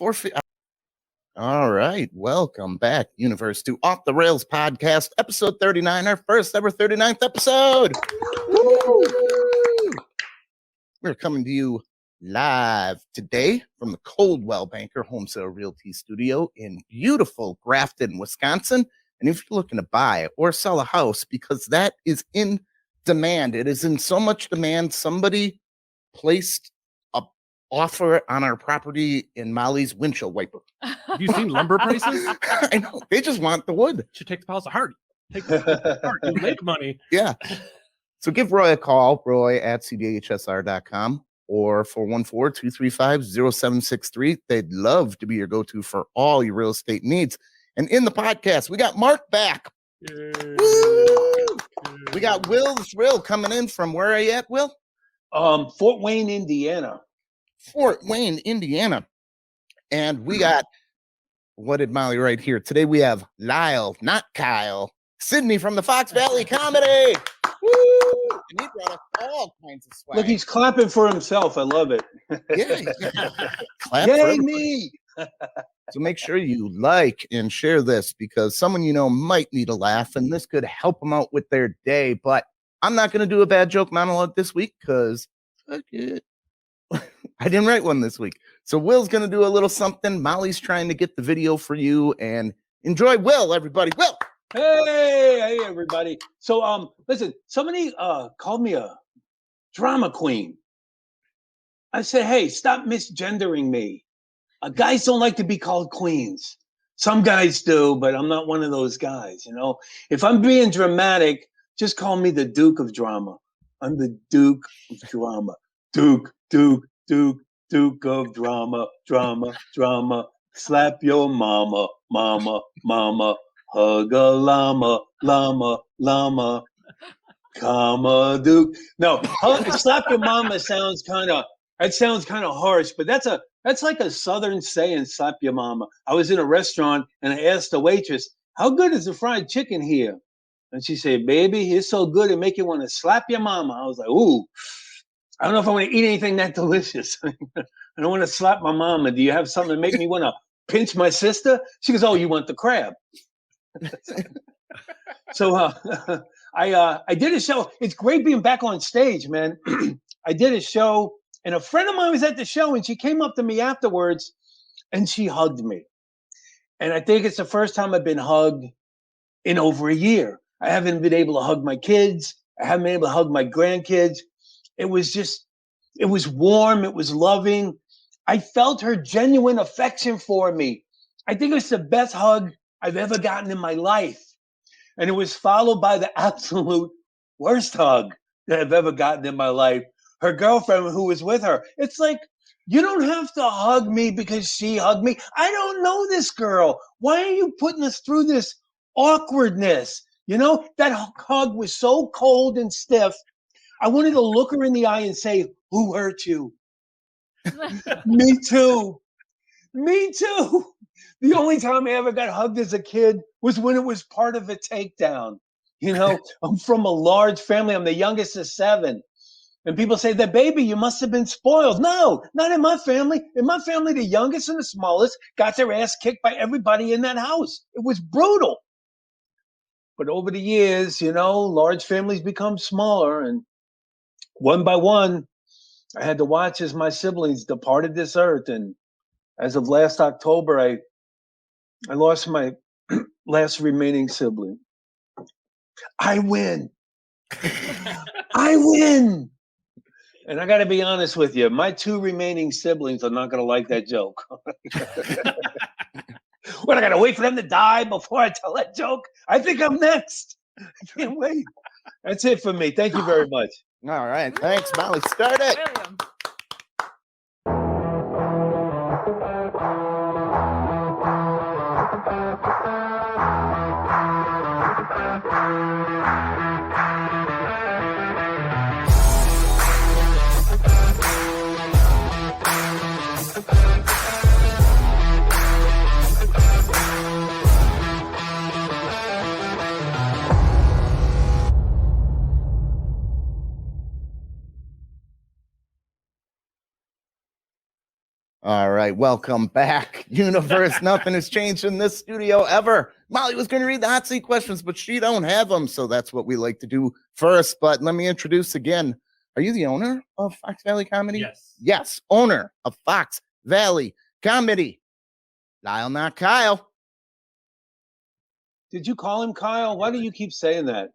Forfeit. All right. Welcome back, Universe, to Off the Rails podcast, episode 39, our first ever 39th episode. Woo! We're coming to you live today from the Coldwell Banker Home Sale Realty Studio in beautiful Grafton, Wisconsin. And if you're looking to buy or sell a house, because that is in demand, it is in so much demand, somebody placed a offer on our property in Molly's windshield wiper. Have you seen lumber prices? I know. They just want the wood. Should take the house apart. Take the house apart. You make money. Yeah. So give Roy a call, roy@cdhsr.com or 414-235-0763. They'd love to be your go-to for all your real estate needs. And in the podcast, we got Mark back. Woo! We got Will the Thrill coming in from where are you at, Will? Fort Wayne, Indiana. Fort Wayne, Indiana. And we got, what did Molly write here? Today we have Lyle, not Kyle, Sidney from the Fox Valley Comedy. Woo! And he brought up all kinds of swag. Look, he's clapping for himself. I love it. Yeah. Clap Yay, for me. So make sure you like and share this because someone you know might need a laugh and this could help them out with their day. But I'm not going to do a bad joke monologue this week because fuck it. I didn't write one this week. So Will's going to do a little something. Molly's trying to get the video for you and enjoy Will, everybody. Will. Hey, everybody. So, listen, somebody called me a drama queen. I said, hey, stop misgendering me. Guys don't like to be called queens. Some guys do, but I'm not one of those guys, you know. If I'm being dramatic, just call me the Duke of Drama. I'm the Duke of Drama. Duke of Drama, drama. Slap your mama, hug a llama, comma, Duke. No, slap your mama sounds kind of harsh, but that's like a Southern saying, slap your mama. I was in a restaurant and I asked the waitress, how good is the fried chicken here? And she said, baby, it's so good it make you want to slap your mama. I was like, ooh, I don't know if I want to eat anything that delicious. I don't want to slap my mama. Do you have something to make me want to pinch my sister? She goes, oh, you want the crab. So I did a show. It's great being back on stage, man. I did a show and a friend of mine was at the show and she came up to me afterwards and she hugged me. And I think it's the first time I've been hugged in over a year. I haven't been able to hug my kids. I haven't been able to hug my grandkids. It was warm. It was loving. I felt her genuine affection for me. I think it's the best hug I've ever gotten in my life. And it was followed by the absolute worst hug that I've ever gotten in my life. Her girlfriend who was with her. It's like, you don't have to hug me because she hugged me. I don't know this girl. Why are you putting us through this awkwardness? You know, that hug was so cold and stiff. I wanted to look her in the eye and say, who hurt you? Me too. Me too. The only time I ever got hugged as a kid was when it was part of a takedown. You know, I'm from a large family. I'm the youngest of 7. And people say, that baby, you must have been spoiled. No, not in my family. In my family, the youngest and the smallest got their ass kicked by everybody in that house. It was brutal. But over the years, you know, large families become smaller. And one by one, I had to watch as my siblings departed this earth. And as of last October, I lost my last remaining sibling. I win. I win. And I got to be honest with you, my 2 remaining siblings are not going to like that joke. What, I got to wait for them to die before I tell that joke? I think I'm next. I can't wait. That's it for me. Thank you very much. All right. Thanks, Molly. Start it. William. All right, welcome back, universe. Nothing has changed in this studio ever. Molly was going to read the hot seat questions, but she don't have them, so that's what we like to do first. But let me introduce again. Are you the owner of Fox Valley Comedy? Yes. Yes, owner of Fox Valley Comedy. Lyle, not Kyle. Did you call him Kyle? Why do you keep saying that?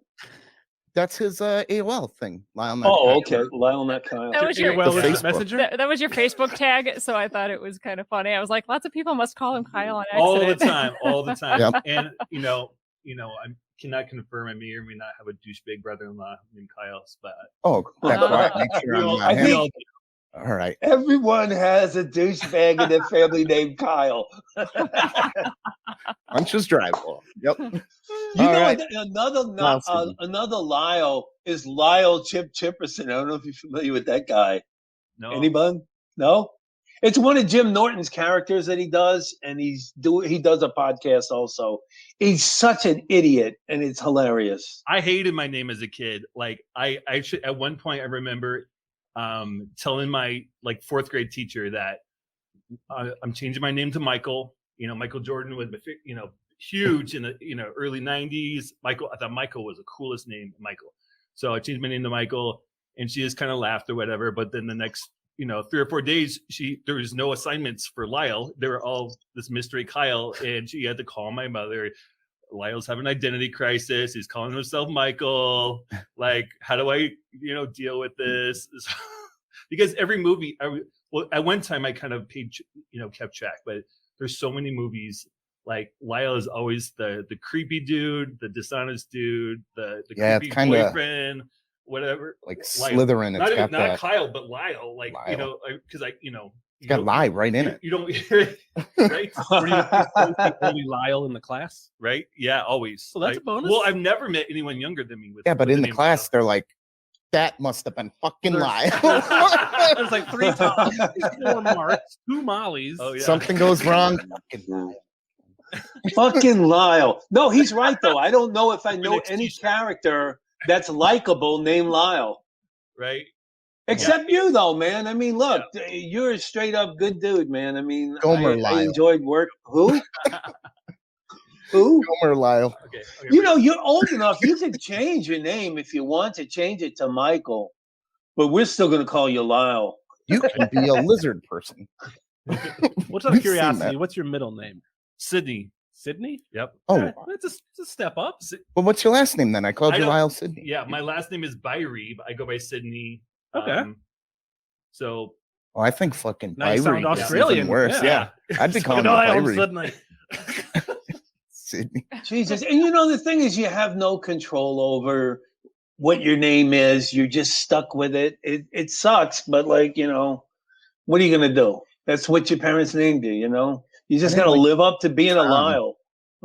That's his AOL thing. Lyle, not Oh, Kyle. okay. Lyle, not Kyle. That was your AOL The Instant Facebook. Messenger? that was your Facebook tag, so I thought it was kind of funny. I was like, lots of people must call him Kyle on All the accident. time. Yep. And I cannot confirm I may or may not have a douchebag brother-in-law named Kyle, but Oh, that's right. Make sure I'm not I him. think All right. everyone has a douchebag in their family named Kyle. Punches drywall. Yep. You All know, right. another Lyle is Lyle Chipperson. I don't know if you're familiar with that guy. no. Anyone? No? It's one of Jim Norton's characters that he does, and he does a podcast also. He's such an idiot, and it's hilarious. I hated my name as a kid. Like I should, at one point I remember telling my fourth grade teacher that I'm changing my name to Michael. Michael Jordan was huge in the early 90s. I thought Michael was the coolest name, Michael. So I changed my name to Michael, and she just kind of laughed or whatever. But then the next 3 or 4 days, there was no assignments for Lyle. They were all this mystery Kyle, and she had to call my mother. Lyle's having an identity crisis. He's calling himself Michael. Like, how do I, deal with this? Because every movie, at one time I kind of kept track, but there's so many movies. Like Lyle is always the creepy dude, the dishonest dude, the creepy boyfriend, whatever. Like Lyle. Slytherin. Not It's got not that. Lyle, but Lyle. Lyle. Because It's got lie right in it. You don't right? Were you the only Lyle in the class? Right? Yeah, always. Well, that's a bonus. Well, I've never met anyone younger than me with. Yeah, but with in the name class, Lyle. they're like, that must have been fucking Lyle. There's like 3 Toms, 4 Marks, 2 Mollies. Oh yeah. Something goes wrong. Fucking Lyle. Fucking Lyle. No, he's right, though. I don't know if I know Next any t-shirt. character that's likable named Lyle. Right. Except you, though, man. I mean, look, you're a straight up good dude, man. I mean, Gomer I Lyle. enjoyed work. Who? Who? Gomer Lyle. Okay. You're old enough. You can change your name if you want to change it to Michael, but we're still going to call you Lyle. You can be a lizard person. What's out We've of seen curiosity? that. What's your middle name? Sydney. Sydney? Yep. Oh, Okay, it's a step up. well, what's your last name then? I called I you don't- Lyle Sidney. Yeah, my last name is Byrie, but I go by Sydney. Okay. So Oh, I think fucking Now you sound Byrie is Australian. even worse. Yeah. I'd be calling you Lyle Byrie. Sydney. Sydney. Jesus. And the thing is, you have no control over what your name is. You're just stuck with it. It sucks, but what are you going to do? That's what your parents named you, You just I mean, got to like, live up to being a Tom. Lyle.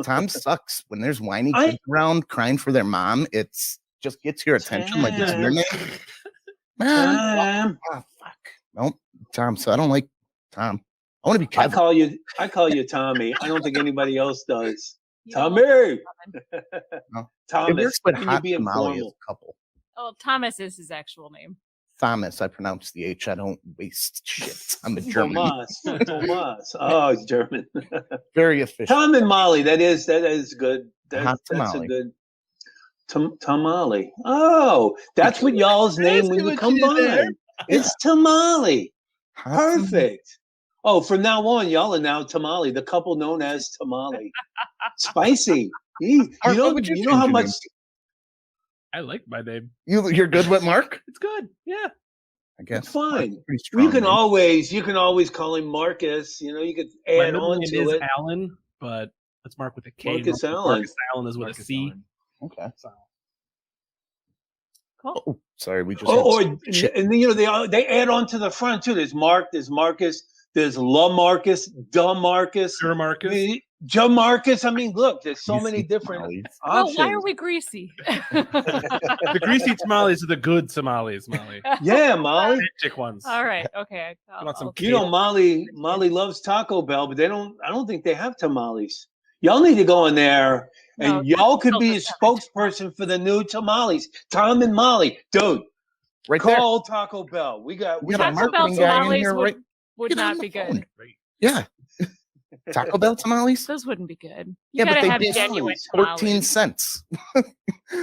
Tom sucks. When there's whiny kids around crying for their mom, it's just gets your attention like it's your name. Man. Oh, fuck. Nope. Tom. So I don't like Tom. I want to be I Kevin. call you Tommy. I don't think anybody else does. You don't Tommy. No. It Thomas. works with Can you hot be tamale as informal? a couple. Oh, Thomas is his actual name. Thomas. I pronounce the H. I don't waste shit. I'm a German. Thomas. Oh, he's German. Very efficient. Tom and Molly. That is good. Hot That's a tamale. good tamale. Oh, that's what y'all's name when you combine. It's tamale. Hot tamale. Perfect. Oh, from now on, y'all are now tamale. The couple known as tamale. Spicy. Mark, what would you You know how change your much. name I like my name. You're good with Mark? It's good. Yeah. I guess. It's fine. Mark's a pretty strong You can name. always call him Marcus. You could My add middle on name to is it. Alan, but let's mark with a K. Marcus Allen. Marcus Allen is with Marcus a C. Allen. Okay. So. Cool. Oh, sorry, we just Or had shit. and then they add on to the front too. There's Mark, there's Marcus, there's La Marcus, Da Marcus, Sure, Marcus. Jamarcus. I mean, look, there's so You many see different tamales. Well, options. why are we greasy? The greasy tamales are the good tamales, Molly. Yeah, Molly. Chick ones. All right. Okay. You want some Molly loves Taco Bell, but I don't think they have tamales. Y'all need to go in there and No, y'all could Taco be a Bell doesn't spokesperson for the new tamales. Tom and Molly. Dude, Right there. call Taco Bell. We got We got a Taco Bell marketing guy in tamales here, right? would Get on not the be phone. good. Right. Yeah. Taco Bell tamales? Those wouldn't be good. You Yeah, but gotta they'd have be genuine 14 tamales. cents.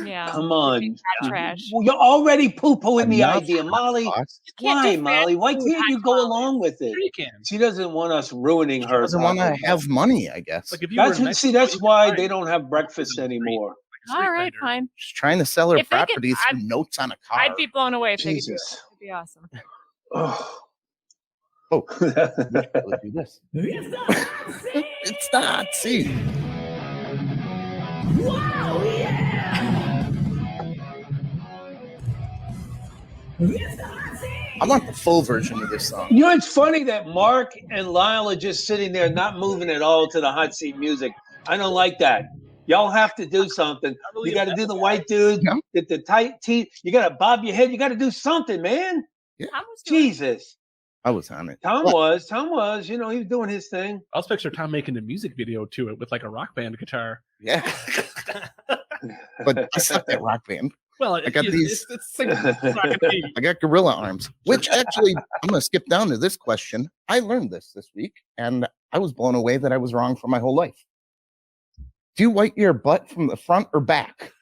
Yeah. Come It'd on. be hot trash. Well, you're already poo-pooing the Enough idea, hot Molly. sauce. You can't Why, do Molly? fast Why food can't hot you go tamales. along with it? Sure you can. She doesn't want us ruining She her. doesn't want to Taco Bell. have money, I guess. Like if you were That's in what, see, Mexico, that's you could why find they don't have breakfast on the street, anymore. like a street All right, vendor. fine. She's trying to sell her If they could- properties I'd- through notes on a car. I'd be blown away if Jesus. they could do it. It'd be awesome. Oh. Oh, we should really do this. It's the hot seat. Wow, yeah! It's the hot seat! I want the full version of this song. You know, it's funny that Mark and Lyle are just sitting there not moving at all to the hot seat music. I don't like that. Y'all have to do something. You got to do the white dude, Yeah. get the tight teeth. You got to bob your head. You got to do something, man. Tom was doing it. Jesus. I was on it. Tom Well, was, you know, he was doing his thing. I was picture Tom making a music video to it with like a rock band guitar. yeah. But I suck at rock band. Well, I got these- It's not gonna be. I got gorilla arms, which actually, I'm going to skip down to this question. I learned this week, and I was blown away that I was wrong for my whole life. Do you wipe your butt from the front or back?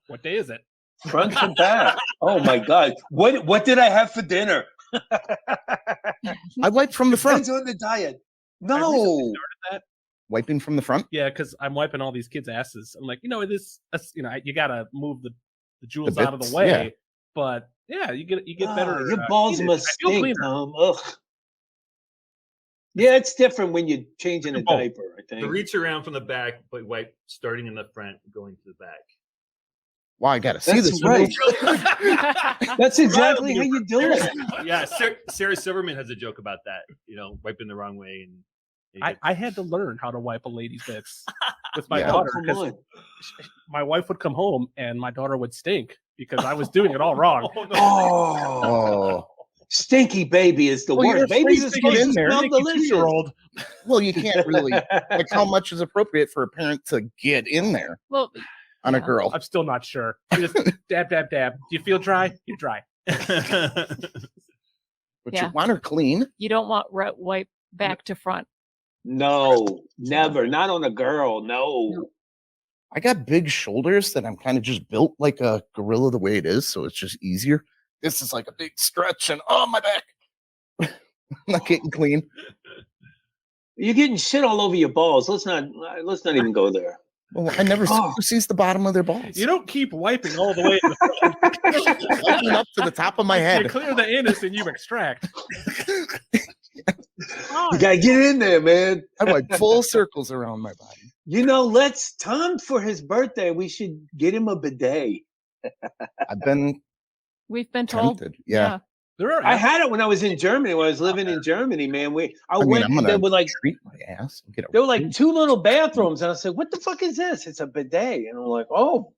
What day is it? Front to back. Oh my God. What did I have for dinner? I wipe from the front. Depends on the diet. I recently No. started that. Wiping from the front? Yeah, because I'm wiping all these kids' asses. I'm like, that's you gotta move the jewels out of bits, the way. yeah. But yeah, you get Ah, better. your balls cleaning. must I feel stink, cleaner. Tom. Ugh. Yeah, it's different when you're changing a Oh. diaper, I The think. reach around from the back, but wipe starting in the front, going to the back. Well, I got to see That's this. right. movie. That's exactly how you do it. Yeah, Sarah Silverman has a joke about that. Wiping the wrong way, and you get- I had to learn how to wipe a lady's bits with my Yeah. Oh, daughter come because on. my wife would come home and my daughter would stink because I was doing it all wrong. Oh, no. Oh, Oh, stinky baby is the Well, you're worst. Babies are afraid to get supposed in to there. smell Make you delicious. 2-year-old. well, you can't really. Like, how much is appropriate for a parent to get in there Well, on a Yeah. girl? I'm still not sure. You just dab, dab, dab. Do you feel dry? You're dry. But Yeah. you want her clean. you don't want wipe back to front. No, never. Not on a girl. No. I got big shoulders that I'm kind of just built like a gorilla the way it is, so it's just easier. This is like a big stretch, and oh, my back. I'm not getting clean. You're getting shit all over your balls. Let's not even go there. Well, I never see Oh. who sees the bottom of their balls. You don't keep wiping all the way in the front. Wiping up to the top of my You head. clear the anus and you extract. You gotta get in there, man. I wipe full circles around my body. You know, let's Tom for his birthday. We should get him a bidet. I've been We've been told. tempted. Yeah. There are I had it when I was in Germany. When I was living in Germany, man. I mean, went I'm and gonna there were like treat my ass. And get a there were like 2 little bathrooms, and I said, "What the fuck is this?" It's a bidet, and I'm like, "Oh,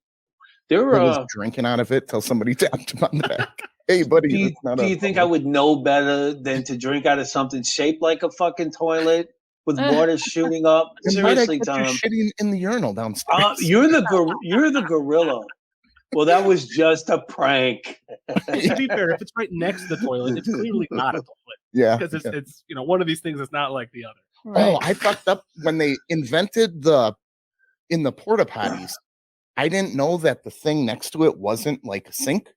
they're." I was drinking out of it till somebody tapped him on the back. Hey, buddy. Do you, that's not do a you think I public- would know better than to drink out of something shaped like a fucking toilet with water shooting up? Then why'd I Seriously, catch you Tom. shitting in the urinal downstairs? You're the gorilla. Well, that was just a prank. to be fair, if it's right next to the toilet, it's clearly not a toilet yeah. because yeah. it's one of these things that's not like the other. Oh, I fucked up when they invented in the porta potties. I didn't know that the thing next to it wasn't like a sink.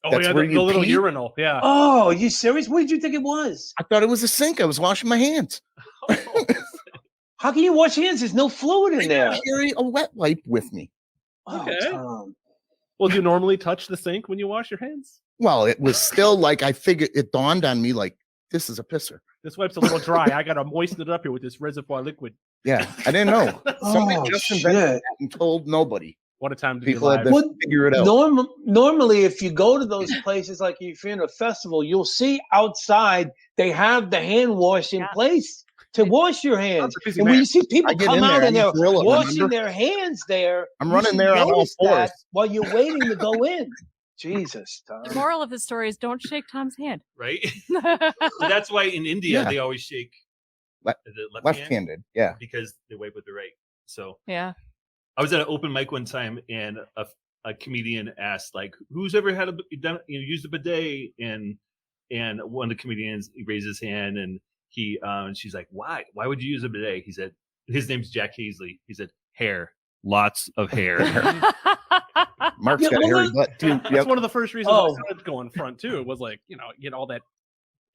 Oh That's yeah, where the you little pee? urinal. Yeah. Oh, you serious? What did you think it was? I thought it was a sink. I was washing my hands. How can you wash your hands? There's no fluid in there. I carry a wet wipe with me. Oh, Okay. Tom. Well, do you normally touch the sink when you wash your hands? Well, it was still like I figured. It dawned on me like this is a pisser. This wipe's a little dry. I gotta moisten it up here with this reservoir liquid. Yeah, I didn't know. Somebody Oh, just invented shit. that and told nobody. What a time to be People had alive. to Well, figure it out. Normally, if you go to those places, like if you're in a festival, you'll see outside they have the hand wash in place to wash your hands. That's a busy And when man. you see people I get come in out there, and I'm they're a gorilla, washing remember? their hands there, I'm you running should there on all notice that fours. while you're waiting to go in. Jesus, Tom. The moral of the story is don't shake Tom's hand. right? So that's why in India Yeah. they always shake Le- the left hand Left-handed. Yeah. because they wipe with the right. So Yeah. I was at an open mic one time, and a comedian asked, like, "Who's ever had used a bidet?" And and one of the comedians raised his hand, and she's like, why would you use a bidet? He said, his name's Jack Hazley. He said, hair, lots of hair. Mark's Yeah, got a well, hairy butt too. That's Yep. one of the first reasons Oh. I started going front too. It was like, you get all that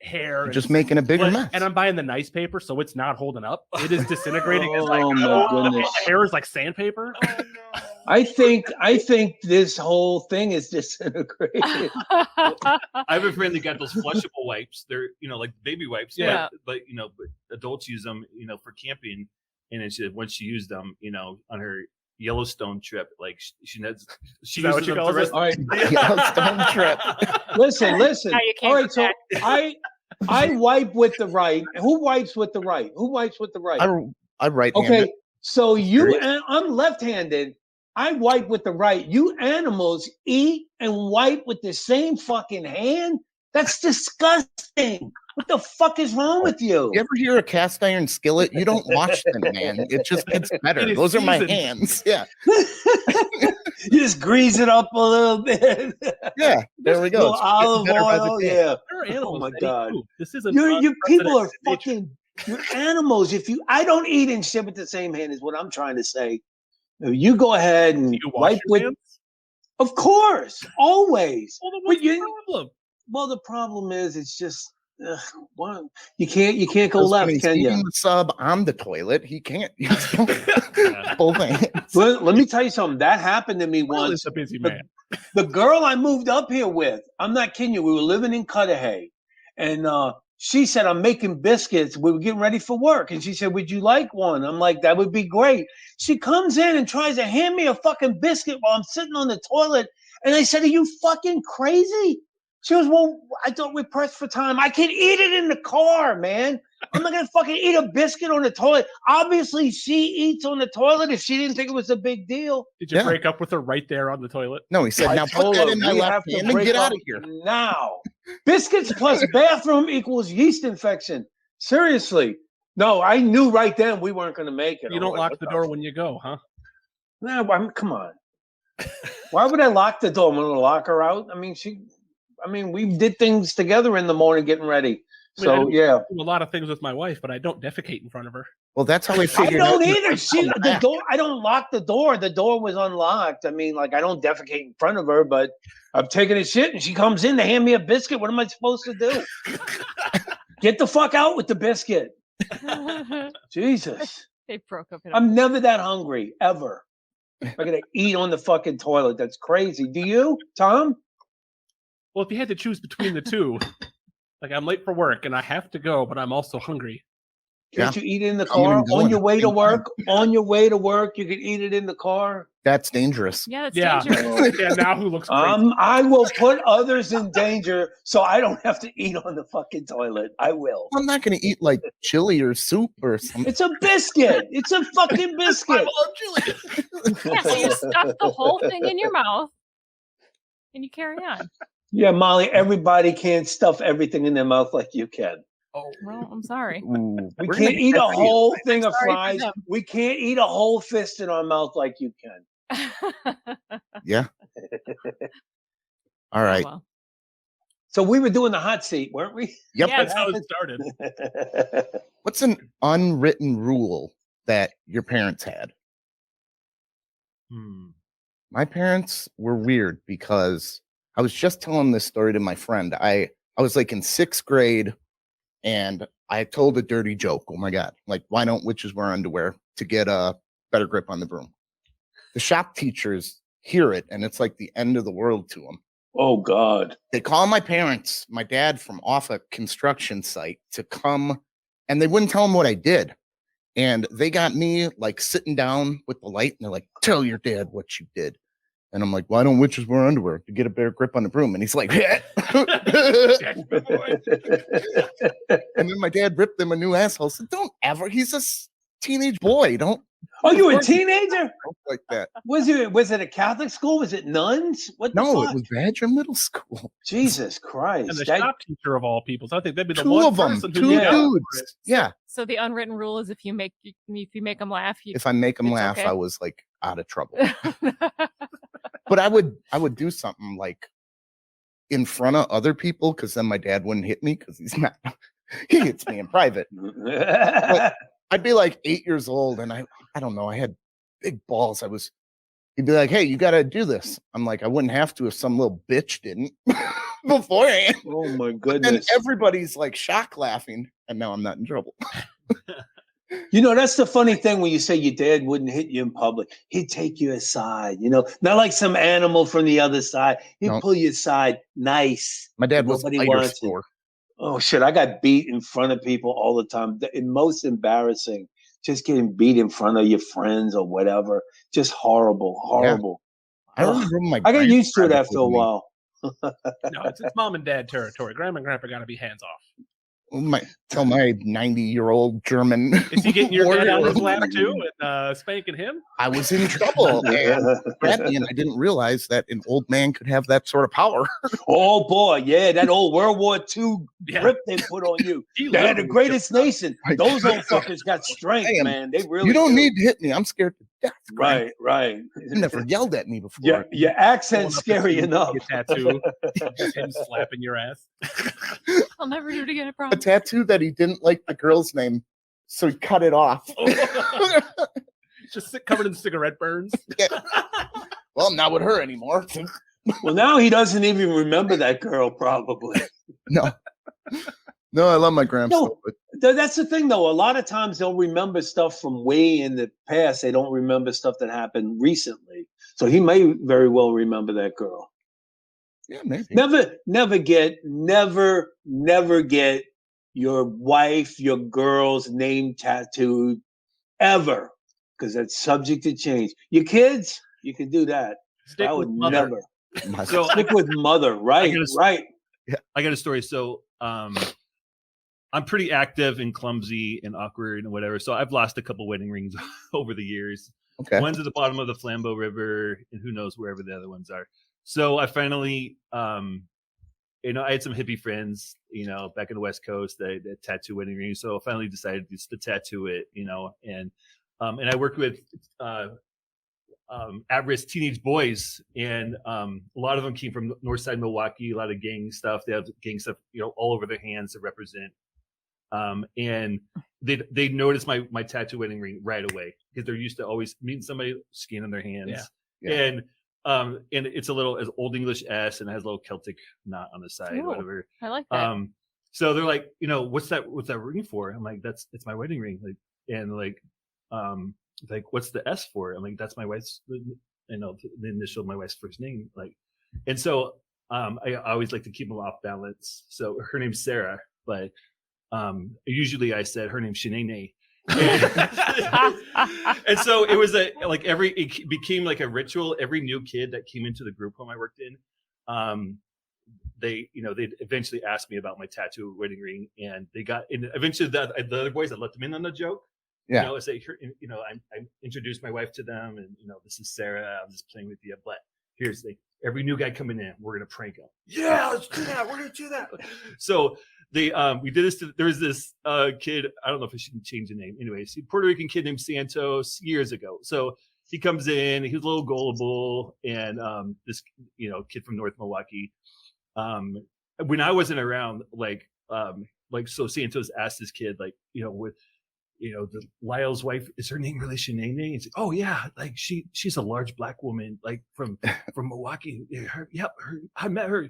hair. Just making a bigger mess. And I'm buying the nice paper, so it's not holding up. It is disintegrating. It's like, Oh my goodness. hair is like sandpaper. I think this whole thing is disintegrated. I have a friend that got those flushable wipes. They're like baby wipes. Yeah. But adults use them for camping. And then she said once she used them on her Yellowstone trip, like she uses what you them calls the rest. All right, Yellowstone trip. listen. Now you can't All right, so go I wipe with the right. Who wipes with the right? Who wipes with the right? I right. Okay, so I'm left-handed. I wipe with the right. You animals eat and wipe with the same fucking hand? That's disgusting. What the fuck is wrong with you? You ever hear a cast iron skillet? You don't wash them, man. It just gets better. It is Those are my seasoned. hands. Yeah. You just grease it up a little bit. Yeah. There we go. Little It's getting olive better by the oil, day. yeah. There are animals my that eat God. poop. This is an You people are unprecedented nature. you're animals. I don't eat and shit with the same hand is what I'm trying to say. You go ahead and Do you wash wipe your with, hands? of course, always. Well, then But what's the you- problem? Well, the problem is it's just you can't go Because when left, he's can eating you? the sub on the toilet, he can't use both hands. Let me tell you something. That happened to me Will once. is a busy But- man. The girl I moved up here with, I'm not kidding you. We were living in Cudahy, and she said, "I'm making biscuits. We were getting ready for work," and she said, "Would you like one?" I'm like, "That would be great." She comes in and tries to hand me a fucking biscuit while I'm sitting on the toilet, and I said, "Are you fucking crazy?" She goes, "Well, I thought we pressed for time. I can eat it in the car, man. I'm not gonna fucking eat a biscuit on the toilet." Obviously, she eats on the toilet if she didn't think it was a big deal. Did you Yeah. break up with her right there on the toilet? No, he said, I now put told that her, in my "We left have to hand and break get out up of here. now." Biscuits plus bathroom equals yeast infection. Seriously. No, I knew right then we weren't going to make it. You I'm don't like, lock what the door when you go, huh? No, come on. Why would I lock the door? I'm going to lock her out. We did things together in the morning getting ready. I mean, I So don't yeah, do a lot of things with my wife, but I don't defecate in front of her. Well, that's how I I figured don't out. either. The door. I don't lock the door. The door was unlocked. I don't defecate in front of her, but I'm taking a shit and she comes in to hand me a biscuit. What am I supposed to do? Get the fuck out with the biscuit. Jesus. They broke up. I'm never that hungry, ever. I'm going to eat on the fucking toilet. That's crazy. Do you, Tom? Well, if you had to choose between the two, like I'm late for work and I have to go, but I'm also hungry. Can't you eat it in the Coming car and going on your at way the to same work? On your way to work, you can eat it in the car. That's dangerous. Yeah, that's Yeah. dangerous. Yeah, now who looks great? I will put others in danger so I don't have to eat on the fucking toilet. I will. I'm not going to eat like chili or soup or something. It's a biscuit. It's a fucking biscuit. Yeah, so you stuff the whole thing in your mouth and you carry on. Yeah, Molly, everybody can't stuff everything in their mouth like you can. Well, I'm sorry. Ooh, We we're can't gonna eat get a that for you. whole thing of Sorry for fries. them. We can't eat a whole fist in our mouth like you can. Yeah. All right. Well, So we were doing the hot seat, weren't we? Yep. Yeah. That's how it started. What's an unwritten rule that your parents had? My parents were weird because I was just telling this story to my friend. I was like in 6th grade and I told a dirty joke. Oh my God. Like, why don't witches wear underwear to get a better grip on the broom? The shop teachers hear it and it's like the end of the world to them. Oh, God. They call my parents, my dad from off a construction site to come and they wouldn't tell him what I did. And they got me like sitting down with the light and they're like, tell your dad what you did. And I'm like, why don't witches wear underwear to get a better grip on the broom? And he's like, and then my dad ripped him a new asshole. Said, don't ever. He's a teenage boy. Don't Oh, you were a teenager? like that. Was it a Catholic school? Was it nuns? What the No, fuck? it was Badger Middle School. Jesus Christ. And the That- shop teacher of all people. So I think that'd be the 2 one of them, person who 2 would Yeah. go for dudes. it. Yeah. so the unwritten rule is if you make them laugh, you If I make them It's laugh, okay. I was like out of trouble. But I would do something like in front of other people because then my dad wouldn't hit me because he's not. He hits me in private. But I'd be like 8 years old, and I don't know. I had big balls. He'd be like, "Hey, you got to do this." I'm like, I wouldn't have to if some little bitch didn't beforehand. Oh my And goodness. everybody's like shock laughing, and now I'm not in trouble. You know, that's the funny thing when you say your dad wouldn't hit you in public. He'd take you aside, you know, not like some animal from the other side. He'd No. pull you aside nice. My dad was a Nobody fighter wants it. store. Oh shit, I got beat in front of people all the time. The most embarrassing, just getting beat in front of your friends or whatever. Just horrible, horrible. I Ugh. remember my I got used to it grandfather after a told me- while. No, it's mom and dad territory. Grandma and grandpa got to be hands off. Tell my 90-year-old German. Is he getting your dad on his warrior. lap too and spanking him? I was in trouble, and Bradley, and I didn't realize that an old man could have that sort of power. Oh boy, yeah, that old World War II Yeah. grip they put on you. He They had the literally greatest nation. Right. Those old fuckers got strength, Damn. man. They really You don't do. need to hit me. I'm scared to death. Grandpa. Right. You never yelled at me before. Yeah, your accent's Going up to scary see enough. Your tattoo, just him slapping your ass. I'll never do it again. I A promise. tattoo that he didn't like the girl's name, so he cut it off. Just covered in cigarette burns. Well, I'm not with her anymore. Well, now he doesn't even remember that girl, probably. No, I love my grandpa. No. That's the thing, though. A lot of times they'll remember stuff from way in the past. They don't remember stuff that happened recently. So he may very well remember that girl. Yeah, maybe. Never get your wife, your girl's name tattooed ever, because that's subject to change. Your kids, you can do that. Stick I with would mother. never. My- So Stick with mother, right? gotta- Right. I got a story. So I'm pretty active and clumsy and awkward and whatever. So I've lost a couple wedding rings over the years. okay. One's at the bottom of the Flambeau River, and who knows wherever the other ones are. So I finally, I had some hippie friends, back in the West Coast that tattoo wedding rings. So I finally decided just to tattoo it, and I worked with at-risk teenage boys, and a lot of them came from North Side Milwaukee. A lot of gang stuff. They have gang stuff, all over their hands to represent. And they noticed my tattoo wedding ring right away because they're used to always meeting somebody, scanning their hands. Yeah. And it's a little as Old English S and it has a little Celtic knot on the side, Ooh. whatever. I like that. So they're like, what's that ring for? I'm like, it's my wedding ring. Like, what's the S for? I'm like, that's my wife's, the initial of my wife's first name. Like, and so I always like to keep them off balance. So her name's Sarah, but usually I said her name's Shanae. And so it was it became like a ritual. Every new kid that came into the group home I worked in, they'd eventually ask me about my tattoo wedding ring, and eventually the other boys, I let them in on the joke. Yeah. I say, I introduced my wife to them, and this is Sarah. I'm just playing with you, but here's every new guy coming in, we're gonna prank him. Yeah, let's do that. We're gonna do that. So we did this. There was this kid. I don't know if I should change the name. Anyways, a Puerto Rican kid named Santos years ago. So he comes in. He's a little gullible, and this kid from North Milwaukee. When I wasn't around, so Santos asked this kid, the Lyle's wife, is her name really Shanae? He's like, oh yeah, like she's a large black woman, like from Milwaukee. I met her.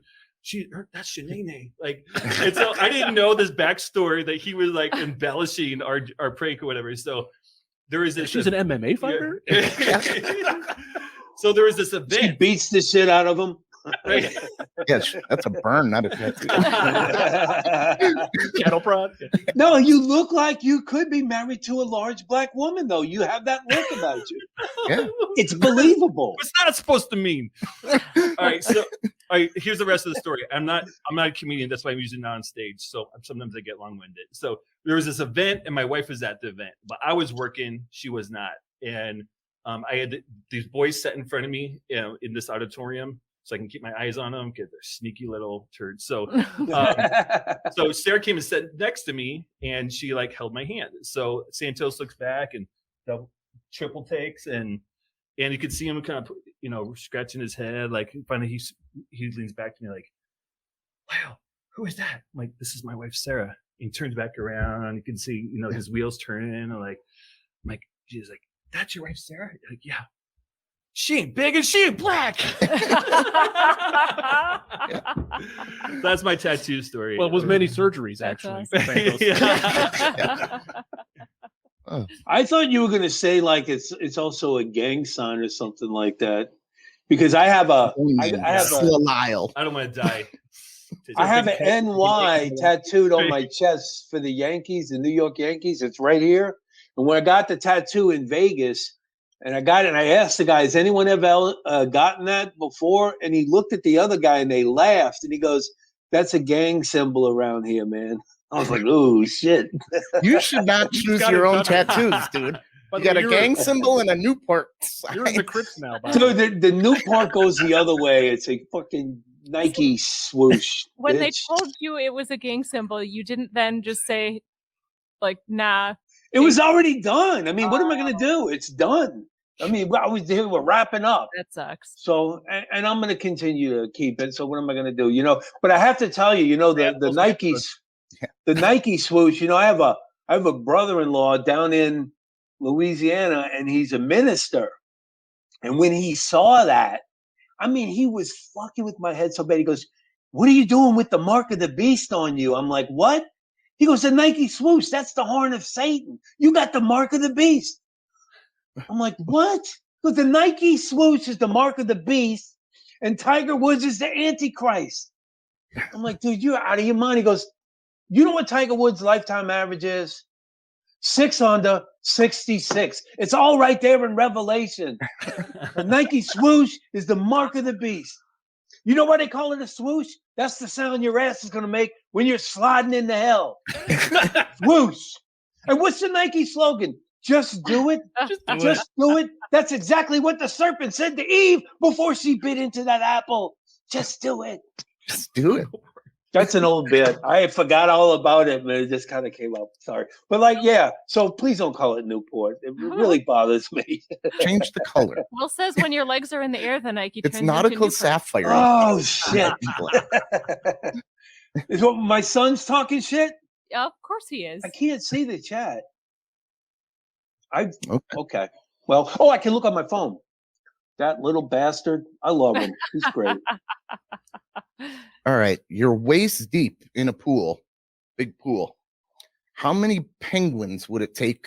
That's Shanae. Like, and so I didn't know this backstory that he was like embellishing our prank or whatever. So there was this. She's an MMA fighter. So there was this She event. beats the shit out of him. Right? Yes, that's a burn, not a tattoo. Cattle prod. No, you look like you could be married to a large black woman, though. You have that look about you. Yeah. It's believable. What's that supposed to mean? All right, here's the rest of the story. I'm not a comedian. That's why I'm usually not on stage. So sometimes I get long-winded. So there was this event, and my wife was at the event, but I was working. She was not. And I had these boys sat in front of me, in this auditorium, so I can keep my eyes on them because they're sneaky little turds. So, so Sarah came and sat next to me, and she held my hand. So Santos looks back and triple takes, and you could see him kind of, scratching his head. Like finally he leans back to me like, Lyle, who is that? I'm like, this is my wife, Sarah. And he turns back around. You can see, his wheels turning. I'm like, she's like, that's your wife, Sarah? Like, yeah. She ain't big and she ain't black. That's my tattoo story. Well, it was many surgeries, That's actually. awesome. I thought you were going to say like it's also a gang sign or something like that, because I have a Lyle. I don't want to die. I have an NY tattooed on my chest for the Yankees, the New York Yankees. It's right here. And when I got the tattoo in Vegas, and I got it, and I asked the guy, has anyone ever gotten that before? And he looked at the other guy, and they laughed. And he goes, that's a gang symbol around here, man. I was like, oh, shit. You should not choose your own tattoos, dude. You got a gang symbol and a Newport sign. You're in the Crips now, by So the Newport goes the other way. It's a fucking Nike swoosh. When they bitch. told you it was a gang symbol, you didn't then just say, like, nah. It was already done. I mean, what am I going to do? It's done. I mean, we're wrapping up. That sucks. So, and I'm going to continue to keep it. So what am I going to do? But I have to tell you, the Nikes, the Nike swoosh, I have a brother-in-law down in Louisiana, and he's a minister. And when he saw that, I mean, he was fucking with my head so bad. He goes, what are you doing with the mark of the beast on you? I'm like, what? He goes, the Nike swoosh, that's the horn of Satan. You got the mark of the beast. I'm like, what? Because the Nike swoosh is the mark of the beast, and Tiger Woods is the Antichrist. I'm like, dude, you're out of your mind. He goes, you know what Tiger Woods' lifetime average is? 6 under 66. It's all right there in Revelation. The Nike swoosh is the mark of the beast. You know why they call it a swoosh? That's the sound your ass is going to make when you're sliding into hell. Swoosh. And what's the Nike slogan? Just do it. Just do it. That's exactly what the serpent said to Eve before she bit into that apple. Just do it. Just do it. That's an old bit. I forgot all about it, but it just kind of came up. Sorry. But so please don't call it Newport. It really bothers me. Change the color. Well, it says when your legs are in the air, the Nike It's turns nautical into Newport. sapphire. Oh, shit. Is what my son's talking shit? Yeah, of course he is. I can't see the chat. Okay. Well, I can look on my phone. That little bastard. I love him. He's great. All right. You're waist deep in a pool, big pool. How many penguins would it take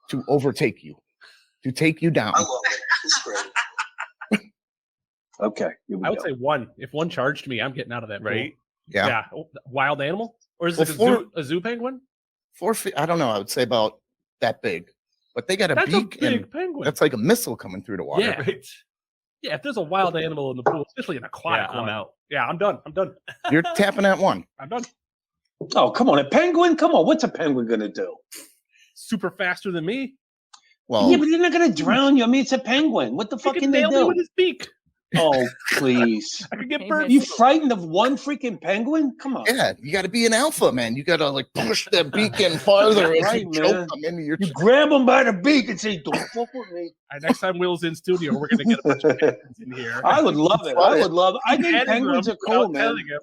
to overtake you, to take you down? I love it. He's great. Okay. I would say one. If one charged me, I'm getting out of that pool. Right? Yeah. Wild animal? Or is it a zoo penguin? 4 feet. I don't know. I would say about that big. But they got a That's beak, a big and penguin. that's like a missile coming through the water. Yeah. Right. Yeah, if there's a wild animal in the pool, especially an aquatic I'm one. out. Yeah, I'm done. You're tapping at one. I'm done. Oh, come on. A penguin? Come on. What's a penguin going to do? Super faster than me. Well, Yeah, but they're not going to drown you. I mean, it's a penguin. What the fuck He can they nail me do? with his beak. Oh, please. I could get Hey, burnt. man. You frightened of one freaking penguin? Come on. yeah, you got to be an alpha, man. You got to like push that beak in farther as Right, you man. choke them into your You grab them by the beak and say, don't fuck with me. Next time Will's in studio, we're gonna get a bunch of penguins in here. I would love it. I would love it. I think Adding penguins them are cool, without man. telling him.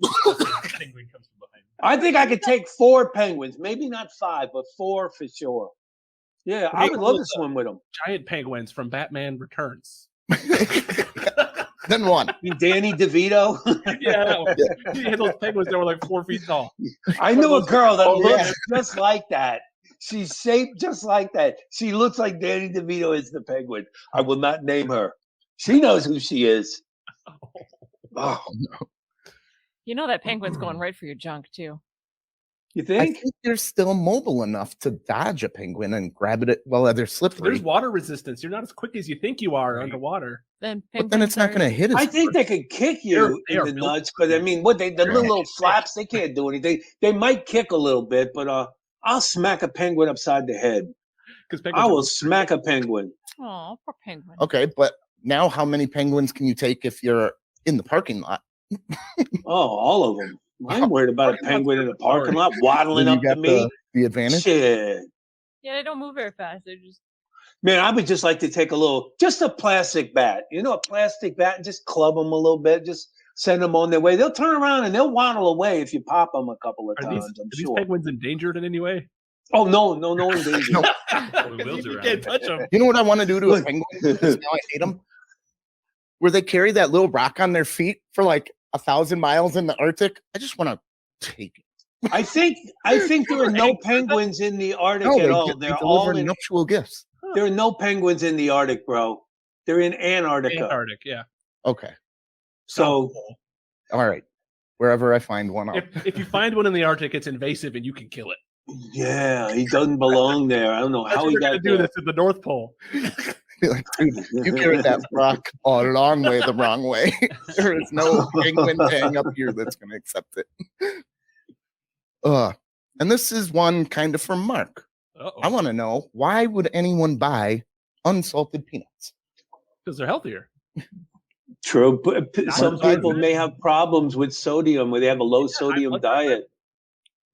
Penguin comes from behind. I think I could take 4 penguins. Maybe not 5, but 4 for sure. Yeah, I would love to swim with them. Giant penguins from Batman Returns. then one. You mean Danny DeVito? Yeah, that one. He had those penguins that were like 4 feet tall. I knew a girl that Oh, looks yeah. just like that. She's shaped just like that. She looks like Danny DeVito is the penguin. I will not name her. She knows who she is. Oh, You know that penguin's going right for your junk, too. you I think? think they're still mobile enough to dodge a penguin and grab it while they're slippery. There's water resistance. You're not as quick as you think you are underwater. Then But then it's not going to hit us. I think they could kick you They in are the built- nuts, but I mean, the little flaps, they can't do anything. They might kick a little bit, but I'll smack a penguin upside the head. Because I will smack a penguin. Oh, poor penguin. Okay, but now how many penguins can you take if you're in the parking lot? Oh, all of them. I'm worried about a penguin in the parking lot waddling Then up you to got me. the advantage. Shit. Yeah, they don't move very fast. They're just Man, I would just like to take just a plastic bat. You know, a plastic bat and just club them a little bit. Just send them on their way. They'll turn around and they'll waddle away if you pop them a couple of times. I'm these sure. penguins endangered in any way? Oh no endanger. No. You can't touch them. You know what I want to do to a penguin? Because now I hate them. Where they carry that little rock on their feet for like 1,000 miles in the Arctic. I just want to take it. I think there are no penguins in the Arctic No, at all. they They're deliver all in. nuptial gifts. There are no penguins in the Arctic, bro. They're in Antarctica. Antarctic, yeah. Okay. So All right. Wherever I find one, I'll... If you find one in the Arctic, it's invasive and you can kill it. yeah, he doesn't belong there. I don't know how he We're got gonna do there. this at the North Pole. be like, dude, you carried that rock a long way the wrong way. There is no penguin hang up here that's going to accept it. And this is one kind of from Mark. Uh-oh. I want to know, why would anyone buy unsalted peanuts? Because they're healthier. True, but some Not people may have problems with sodium, where they have a low sodium diet.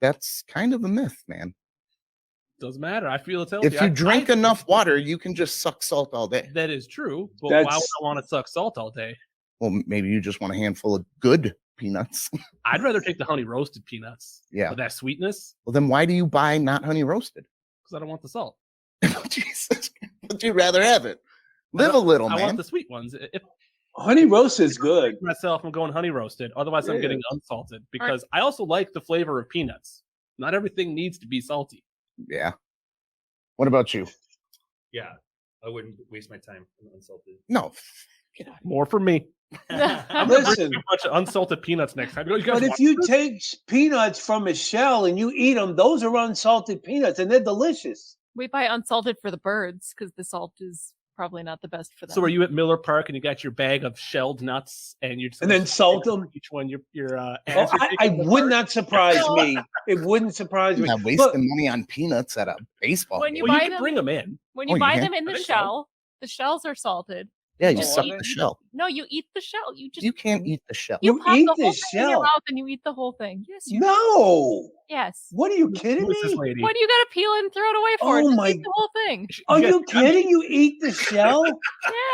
That's kind of a myth, man. Doesn't matter. I feel it's healthy. If you drink enough water, you can just suck salt all day. That is true. But That's- why would I want to suck salt all day? Well, maybe you just want a handful of good peanuts. I'd rather take the honey roasted peanuts. Yeah. With that sweetness, Well, then why do you buy not honey roasted? because I don't want the salt. Jesus, but you'd rather have it. Live a little, I man. want the sweet ones. If Honey roast is good. myself, I'm going honey roasted. Otherwise, I'm Yeah. getting unsalted because I also like the flavor of peanuts. Not everything needs to be salty. Yeah. What about you? Yeah, I wouldn't waste my time on unsalted. No. More for me. I'm Listen. gonna bring you a bunch of unsalted peanuts next time. You guys But if want you this? take peanuts from a shell and you eat them, those are unsalted peanuts, and they're delicious. We buy unsalted for the birds because the salt is probably not the best for them. So are you at Miller Park and you got your bag of shelled nuts and you just And then salt them? each one your Oh, ads are I taking would apart? not surprise me. It wouldn't surprise You're me. not Look, wasting money on peanuts at a baseball When game. you Well, buy you can them- bring them in. when Oh, you you buy can? them in I the think so. shell, the shells are salted. Yeah, you Oh, suck are the they? shell. No, you eat the shell. You just You can't eat the shell. You pop eat the the whole thing in your shell. mouth and you eat the whole thing. Yes, you No. yes. What are you kidding Who is this me? lady? What do you got to peel and throw it away for? Oh Just my- eat the whole thing. Are Yes, you kidding? You eat the shell?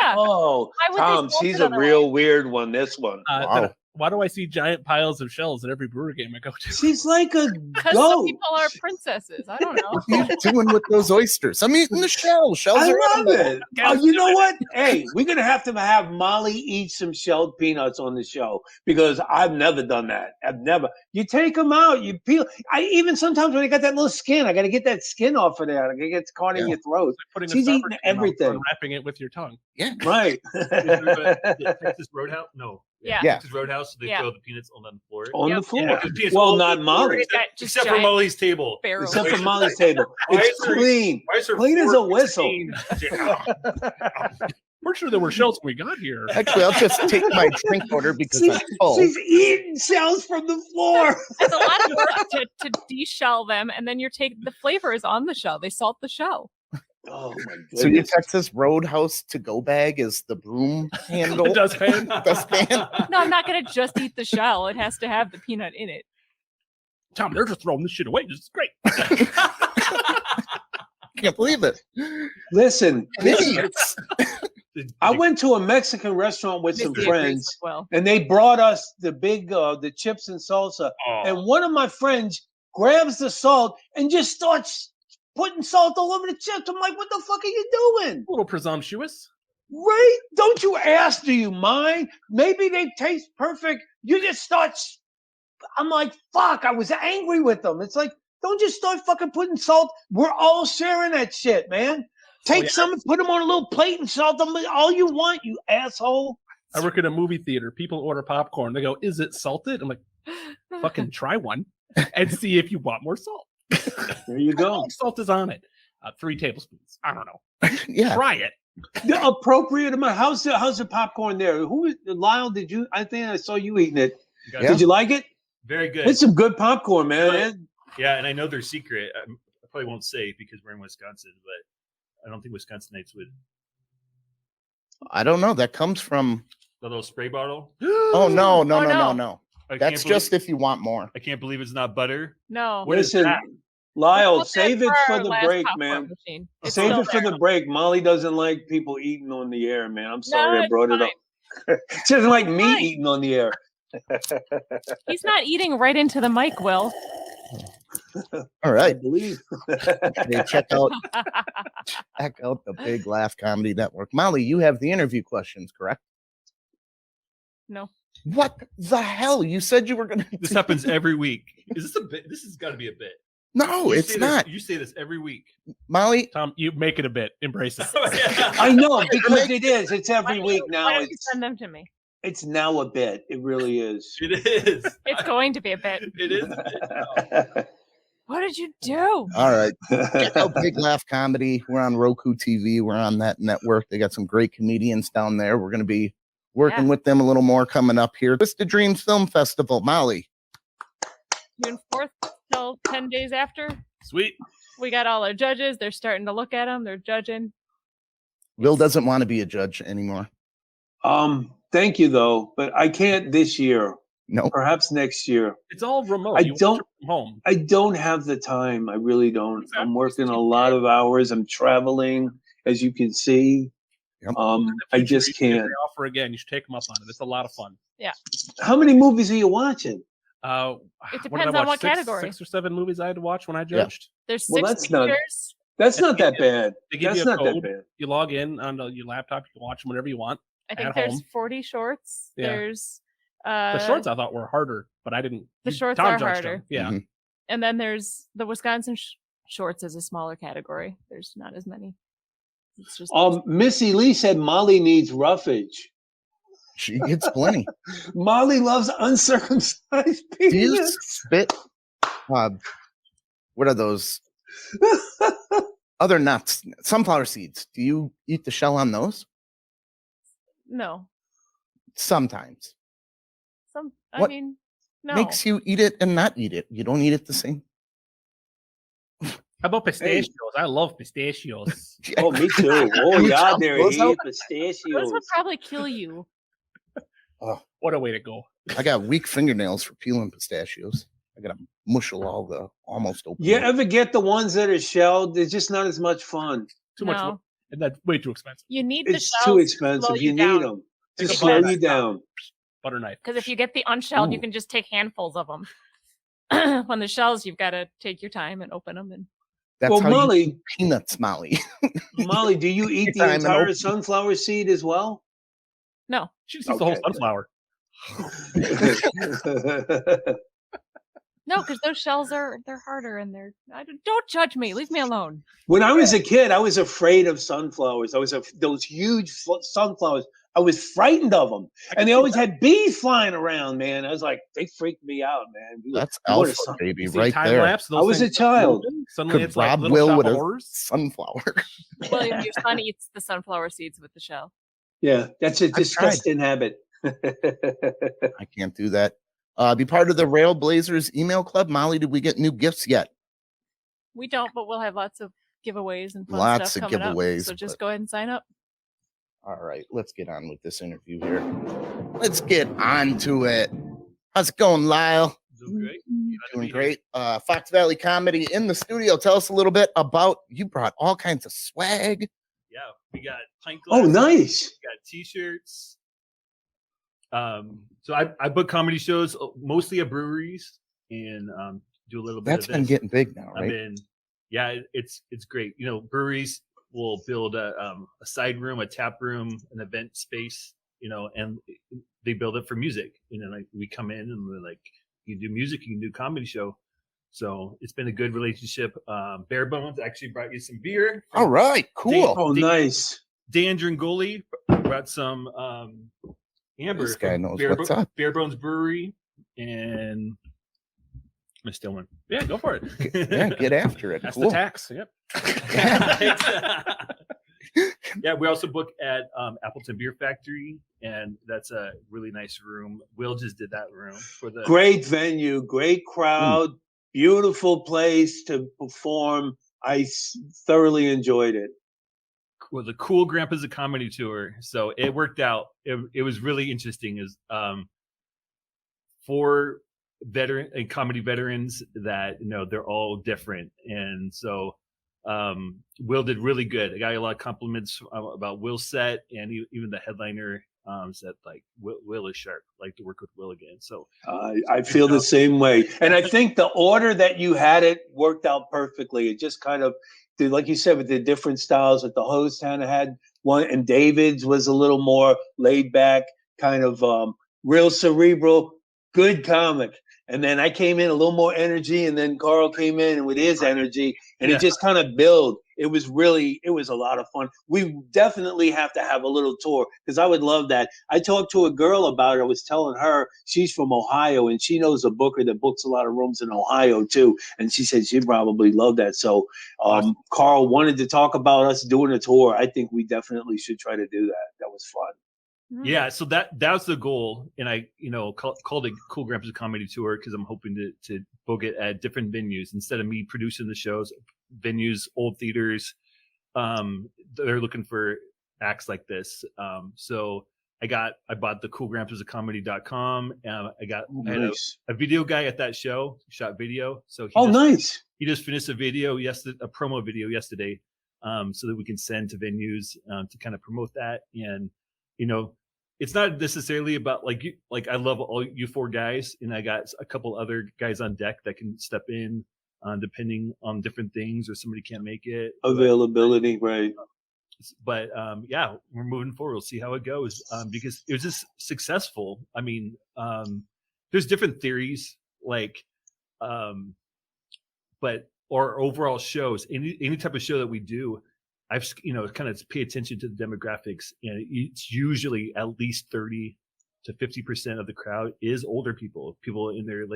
Yeah. Oh, Why would they Tom, salt she's it a otherwise? real weird one, this one. Wow. Why do I see giant piles of shells at every brewer game I go to? She's like a Because some goat. people are princesses. I don't know. What are you doing with those oysters? I'm eating the shell. Shells I are love it. Oh, you know what? Hey, we're gonna have Molly eat some shelled peanuts on the show because I've never done that. I've never. You take them out, you peel. I even sometimes when they got that little skin, I got to get that skin off of there. It gets caught in Yeah. your throat. Putting a She's sour eating cream on, everything. unwrapping it with your tongue. Yeah. Right. The Texas Roadhouse? No. Yeah. Yeah. Texas Roadhouse, they Yeah. throw the peanuts on the floor. On the Yep. floor. Yeah, 'cause peanuts Well, all not over the floor, Molly. Got just except for giant Molly's table. barrels. Except for Molly's table. Why It's is there- clean. Why is there Clean as a fork whistle. clean? We're sure there were shells when we got here. Actually, I'll just take my drink order because I'm full. She's eating shells from the floor. It's a lot of work to de-shell them, and then the flavor is on the shell. They salt the shell. Oh my So your goodness. Texas Roadhouse to-go bag is the broom handle? The dustpan. Dustpan? No, I'm not gonna just eat the shell. It has to have the peanut in it. Tom, they're just throwing this shit away. This is great. Can't believe it. Listen, Idiots. I went to a Mexican restaurant with some Missy agrees friends, as well. and they brought us the big the chips and salsa. Oh. And one of my friends grabs the salt and just starts putting salt all over the chips. I'm like, what the fuck are you doing? A little presumptuous. Right? Don't you ask, do you mind? Maybe they taste perfect. You just start. I'm like, fuck, I was angry with them. It's like, don't just start fucking putting salt. We're all sharing that shit, man. Take yeah. some and put them on a little plate and salt them all you want, you asshole. I work at a movie theater. People order popcorn. They go, "Is it salted?" I'm like, "Fucking try one and see if you want more salt." There you How go. much salt is on it? 3 tablespoons. I don't know. Yeah. Try it. The appropriate amount. How's the popcorn there? Who is Lyle? Did you? I think I saw you eating it. Guys, Yeah. Did you like it? Very good. It's some good popcorn, man. Yeah, and I know their secret. I probably won't say because we're in Wisconsin, but I don't think Wisconsinites would. I don't know. That comes from... The little spray bottle. Oh, no. no. I That's can't just if you want more. I can't believe it's not butter. No. What is Listen, that? Lyle, We'll save it for our the last break, popcorn man. machine. It's Save still it for there. the break. Molly doesn't like people eating on the air, man. I'm sorry No, I brought it's it up. She doesn't like me fine. eating on the air. He's not eating right into the mic, Will. All I right. believe. Hey, check out the Big Laugh Comedy Network. Molly, you have the interview questions, correct? No. What the hell? You said you were going to. This happens every week. Is this a bit? This has got to be a bit. No, You it's say not. This, you say this every week. Molly, Tom, you make it a bit. Embrace it. I know, because it is. It's every week Why now. don't you send them to me? It's now a bit. It really is. It is. It's going to be a bit. It is a bit. What did you do? all right. Check out Big Laugh Comedy. We're on Roku TV. We're on that network. They got some great comedians down there. We're going to be working with them a little more coming up here. Twisted Dreams Film Festival. Molly. June 4th till 10 days after. Sweet. We got all our judges. They're starting to look at them. They're judging. Will doesn't want to be a judge anymore. Thank you though, but I can't this year. No. Perhaps next year. It's all remote. I You watch don't- it from home. I don't have the time. I really don't. Exactly. I'm working a lot of hours. I'm traveling, as you can see. Yep. I just can't. They offer again. You should take them up on it. It's a lot of fun. How many movies are you watching? It did depends I on watch? what category. 6 or 7 movies I had to watch when I judged. There's Well, 6 that's not- features. That's not that bad. They give That's you a not that code. bad. You log in on your laptop. You can watch them whenever you want. I think at there's home. 40 shorts. Yeah. There's The shorts I thought were harder, but I didn't. The shorts Tom are judged harder. them. Yeah. Mhm. and then there's the Wisconsin shorts is a smaller category. There's not as many. It's just Missy Lee said Molly needs roughage. She gets plenty. Molly loves uncircumcised Do you penis. spit? What are those other nuts? Sunflower seeds. Do you eat the shell on those? no. Sometimes. I What mean, no. makes you eat it and not eat it? You don't eat it the same. How about pistachios? I love pistachios. Oh, me too. Oh, You yeah, chop there those he out? Those pistachios. would probably kill you. What a way to go. I got weak fingernails for peeling pistachios. I gotta mushel all the almost open. You ones. ever get the ones that are shelled? They're just not as much fun. Too much. No. And that's way too expensive. You need the It's shells too to expensive. slow You need down. them to Take a slow butter you down. Butter knife. Because if you get the unshelled, you Ooh. can just take handfuls of them. When the shells, you've got to take your time and open them. And That's Well, how you Molly, eat peanuts, Molly. Molly, do you eat the Time and entire open. sunflower seed as well? no, She just eats the whole Okay. sunflower. no, because those shells they're harder and don't judge me. Leave me alone. When I was a kid, I was afraid of sunflowers. Those huge sunflowers. I was frightened of them, and they always had bees flying around. Man, I was like, they freaked me out, man. That's What a alpha, sun- baby, You see right time there. lapse, those I was a things child. moving, Suddenly Could it's like Rob Little Will Shop with of a Horrors. sunflower. William, your son eats the sunflower seeds with the shell. Yeah, that's a tried. disgusting habit. I can't do that. Be part of the Railblazers email club. Molly, did we get new gifts yet? We don't, but we'll have lots of giveaways and fun Lots stuff of coming giveaways, up. So just but- go ahead and sign up. All right, let's get on with this interview here. Let's get on to it. How's it going, Lyle? Doing great. Doing great. Fox Valley Comedy in the studio. Tell us a little bit about, you brought all kinds of swag. Yeah, we got pint Oh, glasses. nice. We got t-shirts. So I book comedy shows mostly at breweries and do a little bit That's of been this. getting big now, I've right? been, yeah, it's great. You know, breweries will build a side room, a tap room, an event space, you know, and they build it for music. And then like we come in and we're like, you do music, you can do comedy show. So it's been a good relationship. Bare Bones actually brought you some beer. All right, cool. Oh, nice. Dan Dringoli brought some amber. This guy from knows Bare what's up. Bare Bones Brewery, and I still one. Yeah, go for it. Yeah, get after it. That's Cool. the tax. Yep. Yeah, we also book at Appleton Beer Factory, and that's a really nice room. Will just did that room for the Great venue, great crowd, beautiful place to perform. I thoroughly enjoyed it. the Cool Grandpas of Comedy Tour. So it worked out. It was really interesting. Is for veteran and comedy veterans that they're all different, and so Will did really good. I got a lot of compliments about Will's set, and even the headliner said like Will is sharp. Like to work with Will again. So I feel the same way, and I think the order that you had it worked out perfectly. It just kind of, like you said, with the different styles that the host kind of had one, and David's was a little more laid back, kind of real cerebral, good comic. And then I came in a little more energy, and then Carl came in with his energy, and it just kind of built. It was a lot of fun. We definitely have to have a little tour because I would love that. I talked to a girl about it. I was telling her she's from Ohio and she knows a booker that books a lot of rooms in Ohio too. And she said she'd probably love that. So Awesome. Carl wanted to talk about us doing a tour. I think we definitely should try to do that. That was fun. Yeah, so that's the goal, and I called it Cool Grandpa's Comedy Tour because I'm hoping to book it at different venues instead of me producing the shows. Venues, old theaters, they're looking for acts like this. So I bought the coolgrandpasofcomedy.com. I got had a video guy at that show, shot video. So nice. He just finished a video yesterday, a promo video yesterday, so that we can send to venues to kind of promote that. And it's not necessarily about I love all you four guys, and I got a couple other guys on deck that can step in depending on different things, or somebody can't make it. Availability, right? But yeah, we're moving forward. We'll see how it goes because it was just successful. I mean, there's different theories, but our overall shows, any type of show that we do, I've kind of pay attention to the demographics, and it's usually at least 30 to 50% of the crowd is older people in their